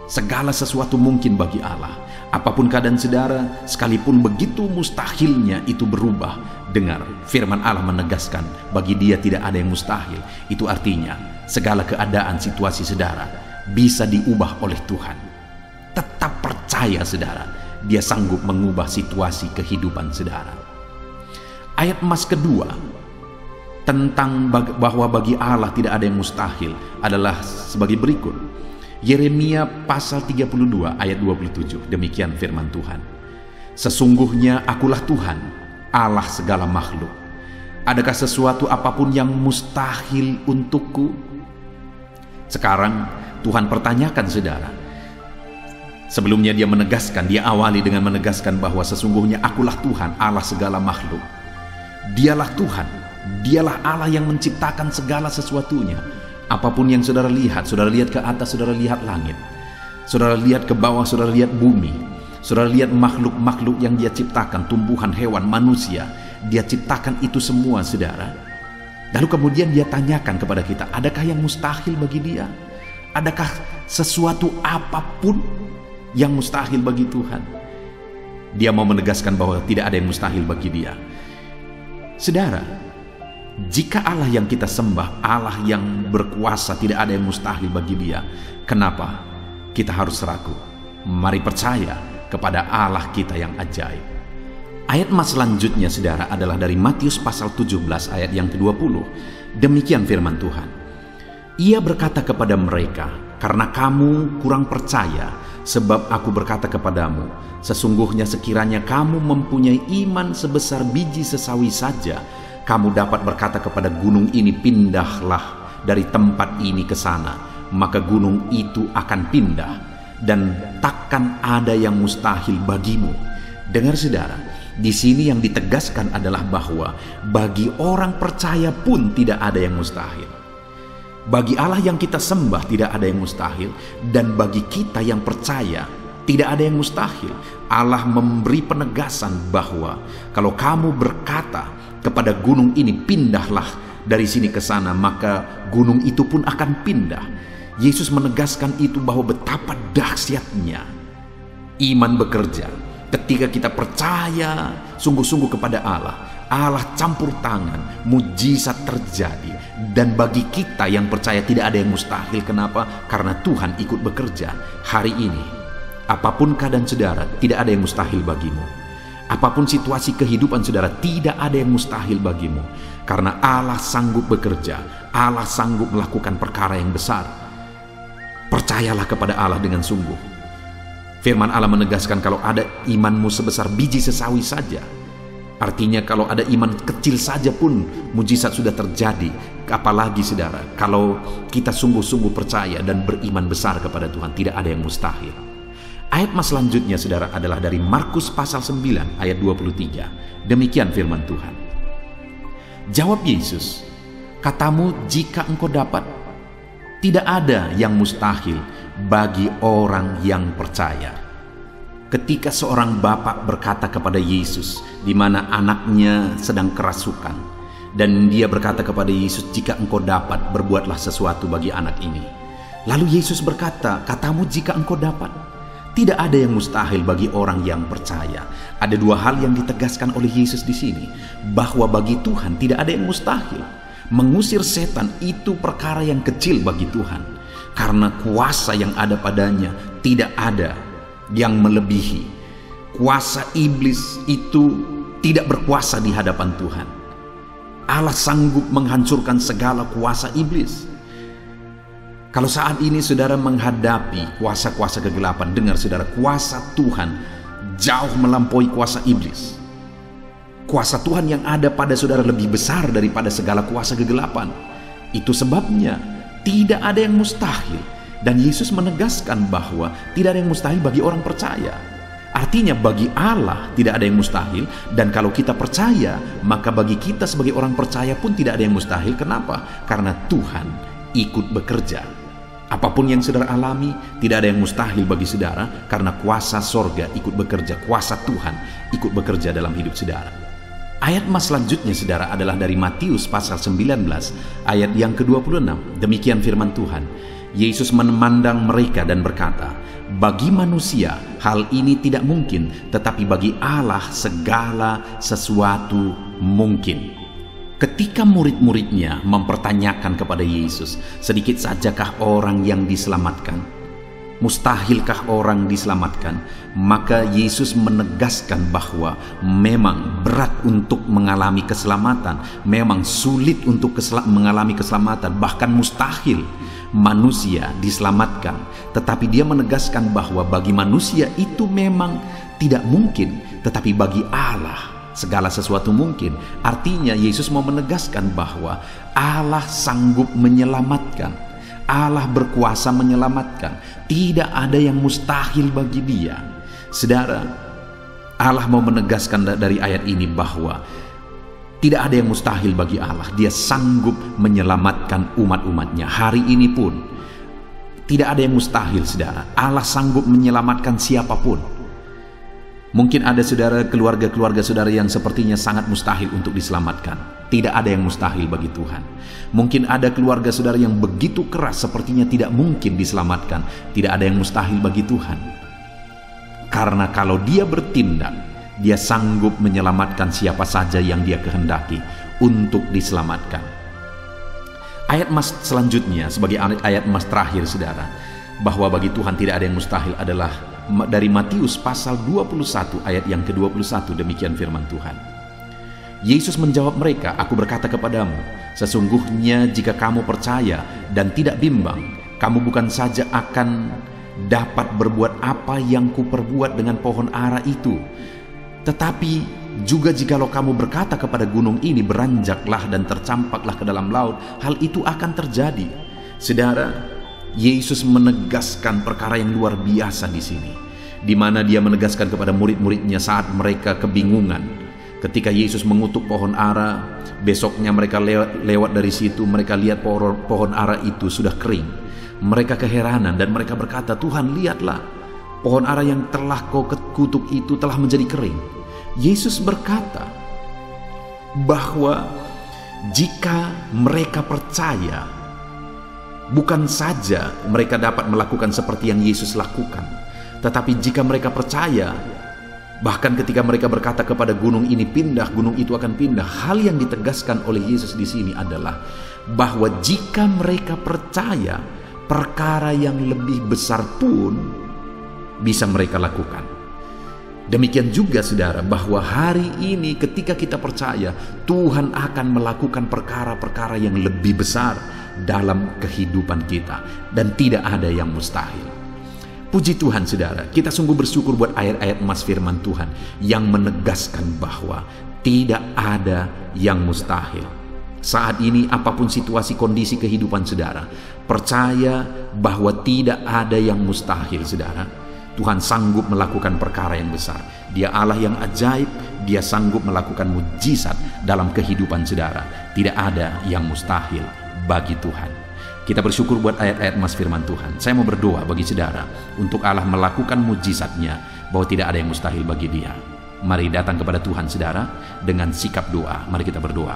Segala sesuatu mungkin bagi Allah. Apapun keadaan saudara, sekalipun begitu mustahilnya itu berubah. Dengar, firman Allah menegaskan bagi dia tidak ada yang mustahil. Itu artinya segala keadaan situasi saudara bisa diubah oleh Tuhan. Tetap percaya saudara, dia sanggup mengubah situasi kehidupan saudara. Ayat emas kedua tentang bahwa bagi Allah tidak ada yang mustahil adalah sebagai berikut. Yeremia pasal 32 ayat 27. Demikian firman Tuhan. Sesungguhnya akulah Tuhan, Allah segala makhluk. Adakah sesuatu apapun yang mustahil untukku? Sekarang Tuhan pertanyakan saudara. Sebelumnya dia menegaskan, dia awali dengan menegaskan bahwa sesungguhnya akulah Tuhan, Allah segala makhluk. Dialah Tuhan, dialah Allah yang menciptakan segala sesuatunya. Apapun yang saudara lihat ke atas, saudara lihat langit, saudara lihat ke bawah, saudara lihat bumi, saudara lihat makhluk-makhluk yang dia ciptakan, tumbuhan, hewan, manusia, dia ciptakan itu semua saudara. Lalu kemudian dia tanyakan kepada kita, adakah yang mustahil bagi dia? Adakah sesuatu apapun yang mustahil bagi Tuhan? Dia mau menegaskan bahwa tidak ada yang mustahil bagi dia. Saudara, jika Allah yang kita sembah, Allah yang berkuasa, tidak ada yang mustahil bagi dia, kenapa kita harus ragu? Mari percaya kepada Allah kita yang ajaib. Ayat emas selanjutnya saudara adalah dari Matius pasal 17 ayat yang ke-20. Demikian firman Tuhan. Ia berkata kepada mereka, karena kamu kurang percaya, sebab aku berkata kepadamu, sesungguhnya sekiranya kamu mempunyai iman sebesar biji sesawi saja, kamu dapat berkata kepada gunung ini, pindahlah dari tempat ini ke sana, maka gunung itu akan pindah, dan takkan ada yang mustahil bagimu. Dengar saudara, di sini yang ditegaskan adalah bahwa bagi orang percaya pun tidak ada yang mustahil. Bagi Allah yang kita sembah tidak ada yang mustahil, dan bagi kita yang percaya tidak ada yang mustahil. Allah memberi penegasan bahwa kalau kamu berkata kepada gunung ini, pindahlah dari sini ke sana, maka gunung itu pun akan pindah. Yesus menegaskan itu bahwa betapa dahsyatnya iman bekerja. Ketika kita percaya sungguh-sungguh kepada Allah, Allah campur tangan, mujizat terjadi. Dan bagi kita yang percaya tidak ada yang mustahil. Kenapa? Karena Tuhan ikut bekerja. Hari ini, apapun keadaan saudara, tidak ada yang mustahil bagimu. Apapun situasi kehidupan saudara, tidak ada yang mustahil bagimu. Karena Allah sanggup bekerja, Allah sanggup melakukan perkara yang besar. Percayalah kepada Allah dengan sungguh. Firman Allah menegaskan kalau ada imanmu sebesar biji sesawi saja. Artinya kalau ada iman kecil saja pun mujizat sudah terjadi. Apalagi saudara, kalau kita sungguh-sungguh percaya dan beriman besar kepada Tuhan, tidak ada yang mustahil. Ayat mas selanjutnya saudara adalah dari Markus pasal 9 ayat 23. Demikian firman Tuhan. Jawab Yesus, katamu jika engkau dapat. Tidak ada yang mustahil bagi orang yang percaya. Ketika seorang bapak berkata kepada Yesus, di mana anaknya sedang kerasukan, dan dia berkata kepada Yesus, jika engkau dapat, berbuatlah sesuatu bagi anak ini. Lalu Yesus berkata, katamu jika engkau dapat. Tidak ada yang mustahil bagi orang yang percaya. Ada dua hal yang ditegaskan oleh Yesus di sini, bahwa bagi Tuhan tidak ada yang mustahil. Mengusir setan itu perkara yang kecil bagi Tuhan. Karena kuasa yang ada padanya tidak ada yang melebihi. Kuasa iblis itu tidak berkuasa di hadapan Tuhan. Allah sanggup menghancurkan segala kuasa iblis. Kalau saat ini saudara menghadapi kuasa-kuasa kegelapan, dengar saudara, kuasa Tuhan jauh melampaui kuasa iblis. Kuasa Tuhan yang ada pada saudara lebih besar daripada segala kuasa kegelapan. Itu sebabnya tidak ada yang mustahil. Dan Yesus menegaskan bahwa tidak ada yang mustahil bagi orang percaya. Artinya bagi Allah tidak ada yang mustahil. Dan kalau kita percaya, maka bagi kita sebagai orang percaya pun tidak ada yang mustahil. Kenapa? Karena Tuhan ikut bekerja. Apapun yang saudara alami, tidak ada yang mustahil bagi saudara. Karena kuasa sorga ikut bekerja. Kuasa Tuhan ikut bekerja dalam hidup saudara. Ayat mas selanjutnya saudara adalah dari Matius pasal 19 ayat yang ke-26. Demikian firman Tuhan. Yesus memandang mereka dan berkata, bagi manusia hal ini tidak mungkin, tetapi bagi Allah segala sesuatu mungkin. Ketika murid-muridnya mempertanyakan kepada Yesus, sedikit sajakah orang yang diselamatkan? Mustahilkah orang diselamatkan? Maka Yesus menegaskan bahwa memang berat untuk mengalami keselamatan, memang sulit untuk mengalami keselamatan, bahkan mustahil manusia diselamatkan. Tetapi dia menegaskan bahwa bagi manusia itu memang tidak mungkin, tetapi bagi Allah segala sesuatu mungkin. Artinya Yesus mau menegaskan bahwa Allah sanggup menyelamatkan. Allah berkuasa menyelamatkan. Tidak ada yang mustahil bagi Dia. Saudara, Allah mau menegaskan dari ayat ini bahwa tidak ada yang mustahil bagi Allah. Dia sanggup menyelamatkan umat-umatnya. Hari ini pun tidak ada yang mustahil, saudara. Allah sanggup menyelamatkan siapapun. Mungkin ada saudara, keluarga-keluarga saudara yang sepertinya sangat mustahil untuk diselamatkan. Tidak ada yang mustahil bagi Tuhan. Mungkin ada keluarga saudara yang begitu keras sepertinya tidak mungkin diselamatkan. Tidak ada yang mustahil bagi Tuhan. Karena kalau Dia bertindak, Dia sanggup menyelamatkan siapa saja yang Dia kehendaki untuk diselamatkan. Ayat mas selanjutnya sebagai ayat mas terakhir saudara, bahwa bagi Tuhan tidak ada yang mustahil adalah dari Matius pasal 21 ayat yang ke-21. Demikian firman Tuhan. Yesus menjawab mereka, aku berkata kepadamu, sesungguhnya jika kamu percaya dan tidak bimbang, kamu bukan saja akan dapat berbuat apa yang kuperbuat dengan pohon ara itu, tetapi juga jikalau kamu berkata kepada gunung ini, beranjaklah dan tercampaklah ke dalam laut, hal itu akan terjadi. Saudara, Yesus menegaskan perkara yang luar biasa di sini, di mana Dia menegaskan kepada murid-muridnya saat mereka kebingungan. Ketika Yesus mengutuk pohon ara, besoknya mereka lewat dari situ, mereka lihat pohon ara itu sudah kering. Mereka keheranan dan mereka berkata, Tuhan, lihatlah, pohon ara yang telah kau kutuk itu telah menjadi kering. Yesus berkata bahwa jika mereka percaya, bukan saja mereka dapat melakukan seperti yang Yesus lakukan, tetapi jika mereka percaya, bahkan ketika mereka berkata kepada gunung ini pindah, gunung itu akan pindah. Hal yang ditegaskan oleh Yesus di sini adalah bahwa jika mereka percaya, perkara yang lebih besar pun bisa mereka lakukan. Demikian juga saudara, bahwa hari ini ketika kita percaya, Tuhan akan melakukan perkara-perkara yang lebih besar dalam kehidupan kita, dan tidak ada yang mustahil. Puji Tuhan saudara, kita sungguh bersyukur buat ayat-ayat emas firman Tuhan yang menegaskan bahwa tidak ada yang mustahil. Saat ini apapun situasi kondisi kehidupan saudara, percaya bahwa tidak ada yang mustahil saudara. Tuhan sanggup melakukan perkara yang besar. Dia Allah yang ajaib. Dia sanggup melakukan mujizat dalam kehidupan saudara. Tidak ada yang mustahil bagi Tuhan. Kita bersyukur buat ayat-ayat emas firman Tuhan. Saya mau berdoa bagi saudara untuk Allah melakukan mujizatnya, bahwa tidak ada yang mustahil bagi Dia. Mari datang kepada Tuhan saudara dengan sikap doa. Mari kita berdoa.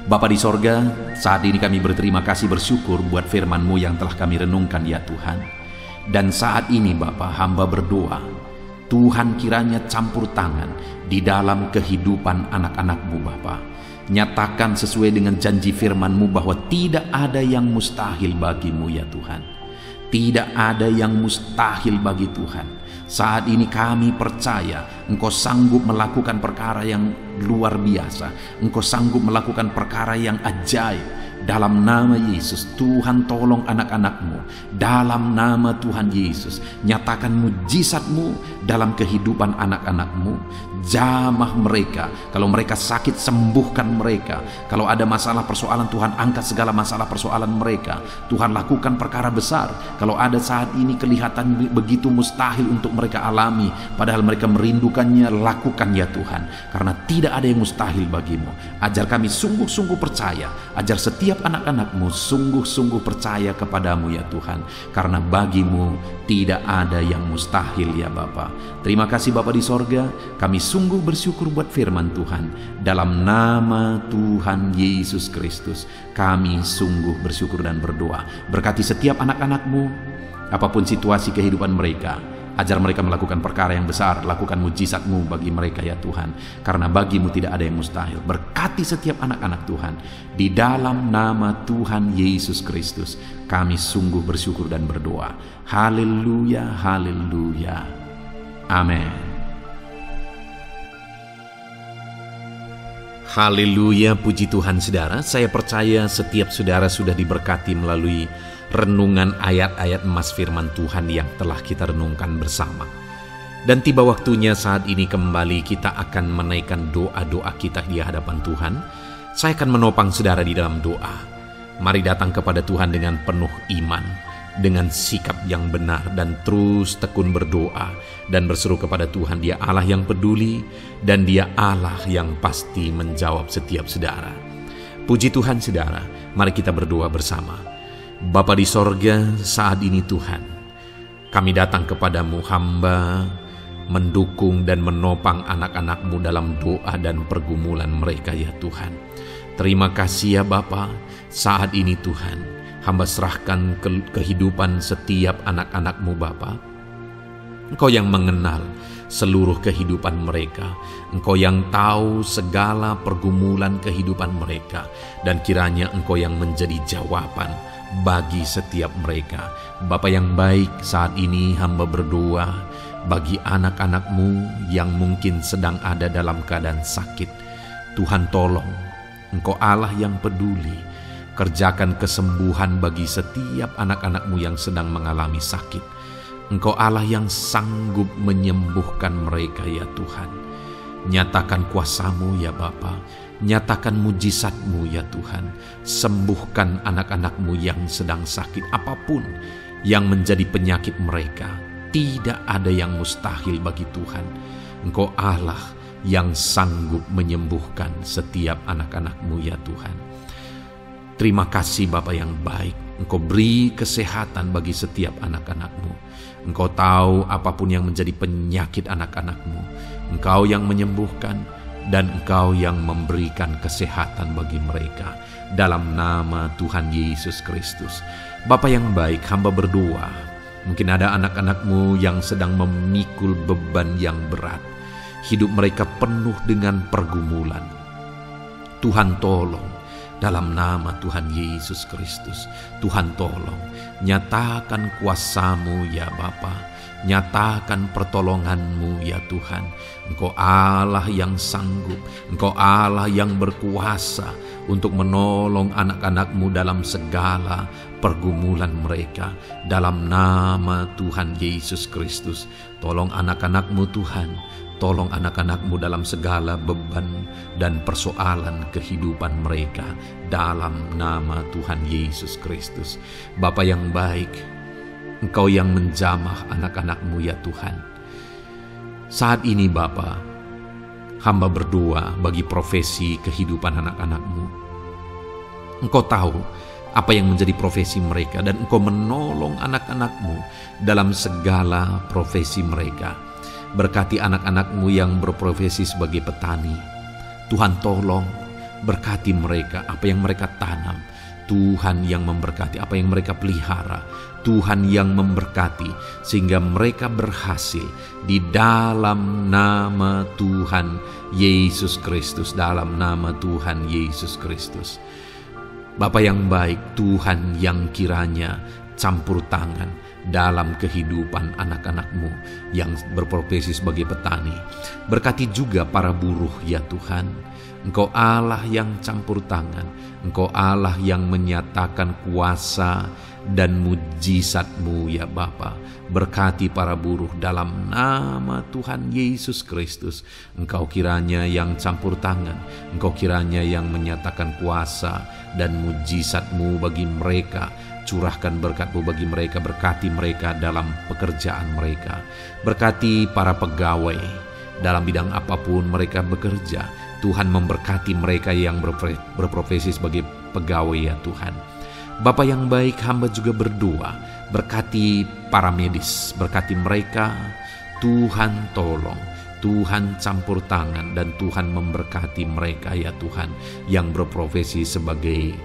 Bapa di sorga, saat ini kami berterima kasih, bersyukur buat firman-Mu yang telah kami renungkan ya Tuhan. Dan saat ini Bapa, hamba berdoa Tuhan kiranya campur tangan di dalam kehidupan anak-anak-Mu Bapa. Nyatakan sesuai dengan janji firman-Mu bahwa tidak ada yang mustahil bagi-Mu ya Tuhan. Tidak ada yang mustahil bagi Tuhan. Saat ini kami percaya Engkau sanggup melakukan perkara yang luar biasa. Engkau sanggup melakukan perkara yang ajaib. Dalam nama Yesus, Tuhan tolong anak-anak-Mu. Dalam nama Tuhan Yesus, nyatakan mujizat-Mu dalam kehidupan anak-anak-Mu. Jamah mereka. Kalau mereka sakit, sembuhkan mereka. Kalau ada masalah persoalan, Tuhan angkat segala masalah persoalan mereka. Tuhan lakukan perkara besar. Kalau ada saat ini kelihatan begitu mustahil untuk mereka alami, padahal mereka merindukannya, lakukan ya Tuhan. Karena tidak ada yang mustahil bagi-Mu. Ajar kami sungguh-sungguh percaya. Ajar setiap anak-anak-Mu sungguh-sungguh percaya kepadamu ya Tuhan. Karena bagi-Mu tidak ada yang mustahil ya Bapa. Terima kasih Bapa di sorga. Kami sungguh bersyukur buat firman Tuhan. Dalam nama Tuhan Yesus Kristus, kami sungguh bersyukur dan berdoa. Berkati setiap anak-anak-Mu, apapun situasi kehidupan mereka. Ajar mereka melakukan perkara yang besar. Lakukan mujizat-Mu bagi mereka ya Tuhan. Karena bagi-Mu tidak ada yang mustahil. Berkati setiap anak-anak Tuhan. Di dalam nama Tuhan Yesus Kristus, kami sungguh bersyukur dan berdoa. Haleluya, haleluya. Amin. Haleluya, puji Tuhan saudara. Saya percaya setiap saudara sudah diberkati melalui renungan ayat-ayat emas firman Tuhan yang telah kita renungkan bersama. Dan tiba waktunya saat ini kembali kita akan menaikkan doa-doa kita di hadapan Tuhan. Saya akan menopang saudara di dalam doa. Mari datang kepada Tuhan dengan penuh iman, dengan sikap yang benar, dan terus tekun berdoa dan berseru kepada Tuhan. Dia Allah yang peduli dan Dia Allah yang pasti menjawab setiap saudara. Puji Tuhan saudara, mari kita berdoa bersama. Bapa di sorga, saat ini Tuhan, kami datang kepadamu, hamba mendukung dan menopang anak-anak-Mu dalam doa dan pergumulan mereka ya Tuhan. Terima kasih ya Bapa, saat ini Tuhan, hamba serahkan kehidupan setiap anak-anak-Mu Bapa. Engkau yang mengenal seluruh kehidupan mereka. Engkau yang tahu segala pergumulan kehidupan mereka. Dan kiranya Engkau yang menjadi jawaban bagi setiap mereka. Bapa yang baik, saat ini hamba berdoa bagi anak-anak-Mu yang mungkin sedang ada dalam keadaan sakit. Tuhan tolong, Engkau Allah yang peduli. Kerjakan kesembuhan bagi setiap anak-anak-Mu yang sedang mengalami sakit. Engkau Allah yang sanggup menyembuhkan mereka ya Tuhan. Nyatakan kuasa-Mu ya Bapa. Nyatakan mujizat-Mu ya Tuhan. Sembuhkan anak-anak-Mu yang sedang sakit, apapun yang menjadi penyakit mereka. Tidak ada yang mustahil bagi Tuhan. Engkau Allah yang sanggup menyembuhkan setiap anak-anak-Mu ya Tuhan. Terima kasih Bapa yang baik. Engkau beri kesehatan bagi setiap anak-anak-Mu. Engkau tahu apapun yang menjadi penyakit anak-anak-Mu. Engkau yang menyembuhkan dan Engkau yang memberikan kesehatan bagi mereka. Dalam nama Tuhan Yesus Kristus. Bapa yang baik, hamba berdoa. Mungkin ada anak-anak-Mu yang sedang memikul beban yang berat. Hidup mereka penuh dengan pergumulan. Tuhan tolong. Dalam nama Tuhan Yesus Kristus, Tuhan tolong, nyatakan kuasa-Mu ya Bapa, nyatakan pertolongan-Mu ya Tuhan. Engkau Allah yang sanggup, Engkau Allah yang berkuasa untuk menolong anak-anak-Mu dalam segala pergumulan mereka. Dalam nama Tuhan Yesus Kristus, tolong anak-anak-Mu Tuhan. Tolong anak-anak-Mu dalam segala beban dan persoalan kehidupan mereka. Dalam nama Tuhan Yesus Kristus. Bapa yang baik, Engkau yang menjamah anak-anak-Mu ya Tuhan. Saat ini Bapa, hamba berdoa bagi profesi kehidupan anak-anak-Mu. Engkau tahu apa yang menjadi profesi mereka, dan Engkau menolong anak-anak-Mu dalam segala profesi mereka. Berkati anak-anak-Mu yang berprofesi sebagai petani. Tuhan tolong, berkati mereka apa yang mereka tanam. Tuhan yang memberkati apa yang mereka pelihara. Tuhan yang memberkati sehingga mereka berhasil di dalam nama Tuhan Yesus Kristus. Dalam nama Tuhan Yesus Kristus. Bapa yang baik, Tuhan yang kiranya campur tangan dalam kehidupan anak-anak-Mu yang berprofesi sebagai petani. Berkati juga para buruh ya Tuhan. Engkau Allah yang campur tangan. Engkau Allah yang menyatakan kuasa dan mujizat-Mu ya Bapa. Berkati para buruh dalam nama Tuhan Yesus Kristus. Engkau kiranya yang campur tangan. Engkau kiranya yang menyatakan kuasa dan mujizat-Mu bagi mereka. Curahkan berkat-Mu bagi mereka. Berkati mereka dalam pekerjaan mereka. Berkati para pegawai dalam bidang apapun mereka bekerja. Tuhan memberkati mereka yang berprofesi sebagai pegawai ya Tuhan. Bapa yang baik, hamba juga berdoa, berkati para medis, berkati mereka, Tuhan tolong, Tuhan campur tangan, dan Tuhan memberkati mereka ya Tuhan, yang berprofesi sebagai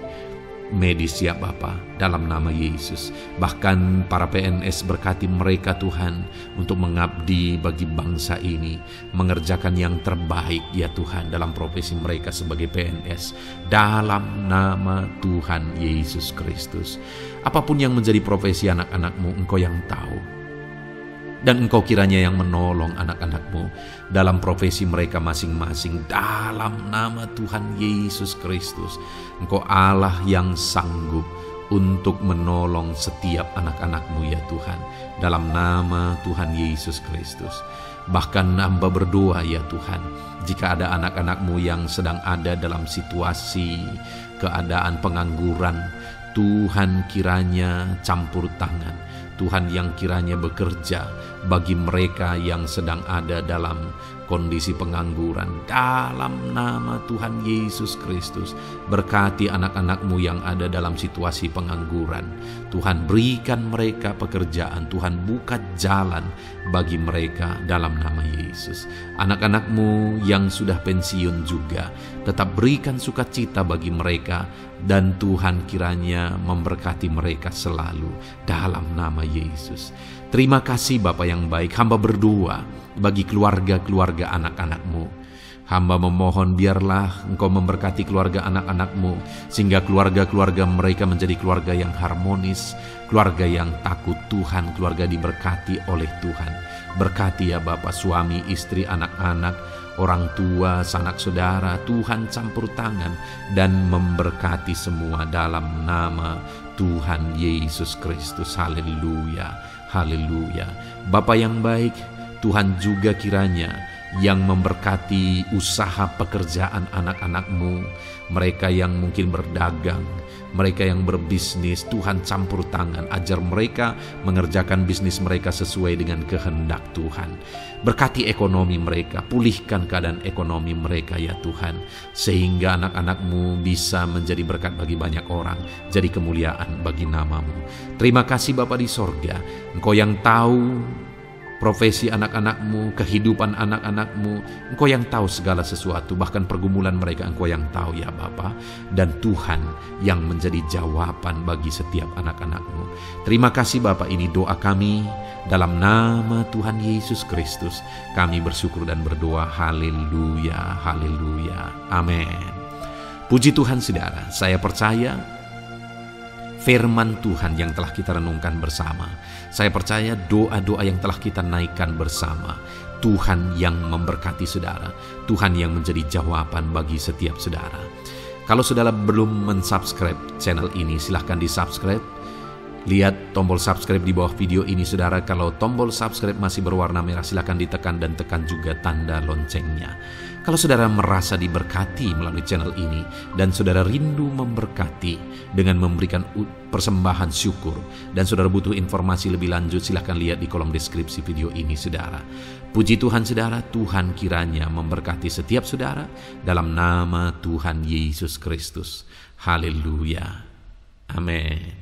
medis ya Bapa, dalam nama Yesus. Bahkan para PNS berkati mereka Tuhan, untuk mengabdi bagi bangsa ini, mengerjakan yang terbaik ya Tuhan dalam profesi mereka sebagai PNS, dalam nama Tuhan Yesus Kristus. Apapun yang menjadi profesi anak-anak-Mu, Engkau yang tahu. Dan Engkau kiranya yang menolong anak-anak-Mu dalam profesi mereka masing-masing, dalam nama Tuhan Yesus Kristus. Engkau Allah yang sanggup untuk menolong setiap anak-anak-Mu ya Tuhan, dalam nama Tuhan Yesus Kristus. Bahkan hamba berdoa ya Tuhan, jika ada anak-anak-Mu yang sedang ada dalam situasi keadaan pengangguran, Tuhan kiranya campur tangan. Tuhan yang kiranya bekerja bagi mereka yang sedang ada dalam kondisi pengangguran, dalam nama Tuhan Yesus Kristus. Berkati anak-anak-Mu yang ada dalam situasi pengangguran. Tuhan berikan mereka pekerjaan. Tuhan buka jalan bagi mereka dalam nama Yesus. Anak-anak-Mu yang sudah pensiun juga, tetap berikan sukacita bagi mereka, dan Tuhan kiranya memberkati mereka selalu dalam nama Yesus. Terima kasih Bapa yang baik, hamba berdoa bagi keluarga-keluarga anak-anak-Mu. Hamba memohon biarlah Engkau memberkati keluarga anak-anak-Mu, sehingga keluarga-keluarga mereka menjadi keluarga yang harmonis, keluarga yang takut Tuhan, keluarga diberkati oleh Tuhan. Berkati ya Bapa, suami, istri, anak-anak, orang tua, sanak saudara, Tuhan campur tangan dan memberkati semua dalam nama Tuhan Yesus Kristus. Haleluya, haleluya. Bapa yang baik, Tuhan juga kiranya yang memberkati usaha pekerjaan anak-anak-Mu, mereka yang mungkin berdagang, mereka yang berbisnis. Tuhan campur tangan, ajar mereka mengerjakan bisnis mereka sesuai dengan kehendak Tuhan. Berkati ekonomi mereka, pulihkan keadaan ekonomi mereka ya Tuhan, sehingga anak-anak-Mu bisa menjadi berkat bagi banyak orang, jadi kemuliaan bagi nama-Mu. Terima kasih Bapa di sorga, Engkau yang tahu profesi anak-anak-Mu, kehidupan anak-anak-Mu. Engkau yang tahu segala sesuatu, bahkan pergumulan mereka Engkau yang tahu ya Bapa. Dan Tuhan yang menjadi jawaban bagi setiap anak-anak-Mu. Terima kasih Bapa, ini doa kami dalam nama Tuhan Yesus Kristus. Kami bersyukur dan berdoa. Haleluya, haleluya, amin. Puji Tuhan saudara, saya percaya firman Tuhan yang telah kita renungkan bersama, saya percaya doa-doa yang telah kita naikkan bersama, Tuhan yang memberkati saudara, Tuhan yang menjadi jawaban bagi setiap saudara. Kalau saudara belum mensubscribe channel ini, silahkan di-subscribe. Lihat tombol subscribe di bawah video ini saudara. Kalau tombol subscribe masih berwarna merah, silahkan ditekan dan tekan juga tanda loncengnya. Kalau saudara merasa diberkati melalui channel ini dan saudara rindu memberkati dengan memberikan persembahan syukur, dan saudara butuh informasi lebih lanjut, silahkan lihat di kolom deskripsi video ini saudara. Puji Tuhan saudara, Tuhan kiranya memberkati setiap saudara dalam nama Tuhan Yesus Kristus. Haleluya, amin.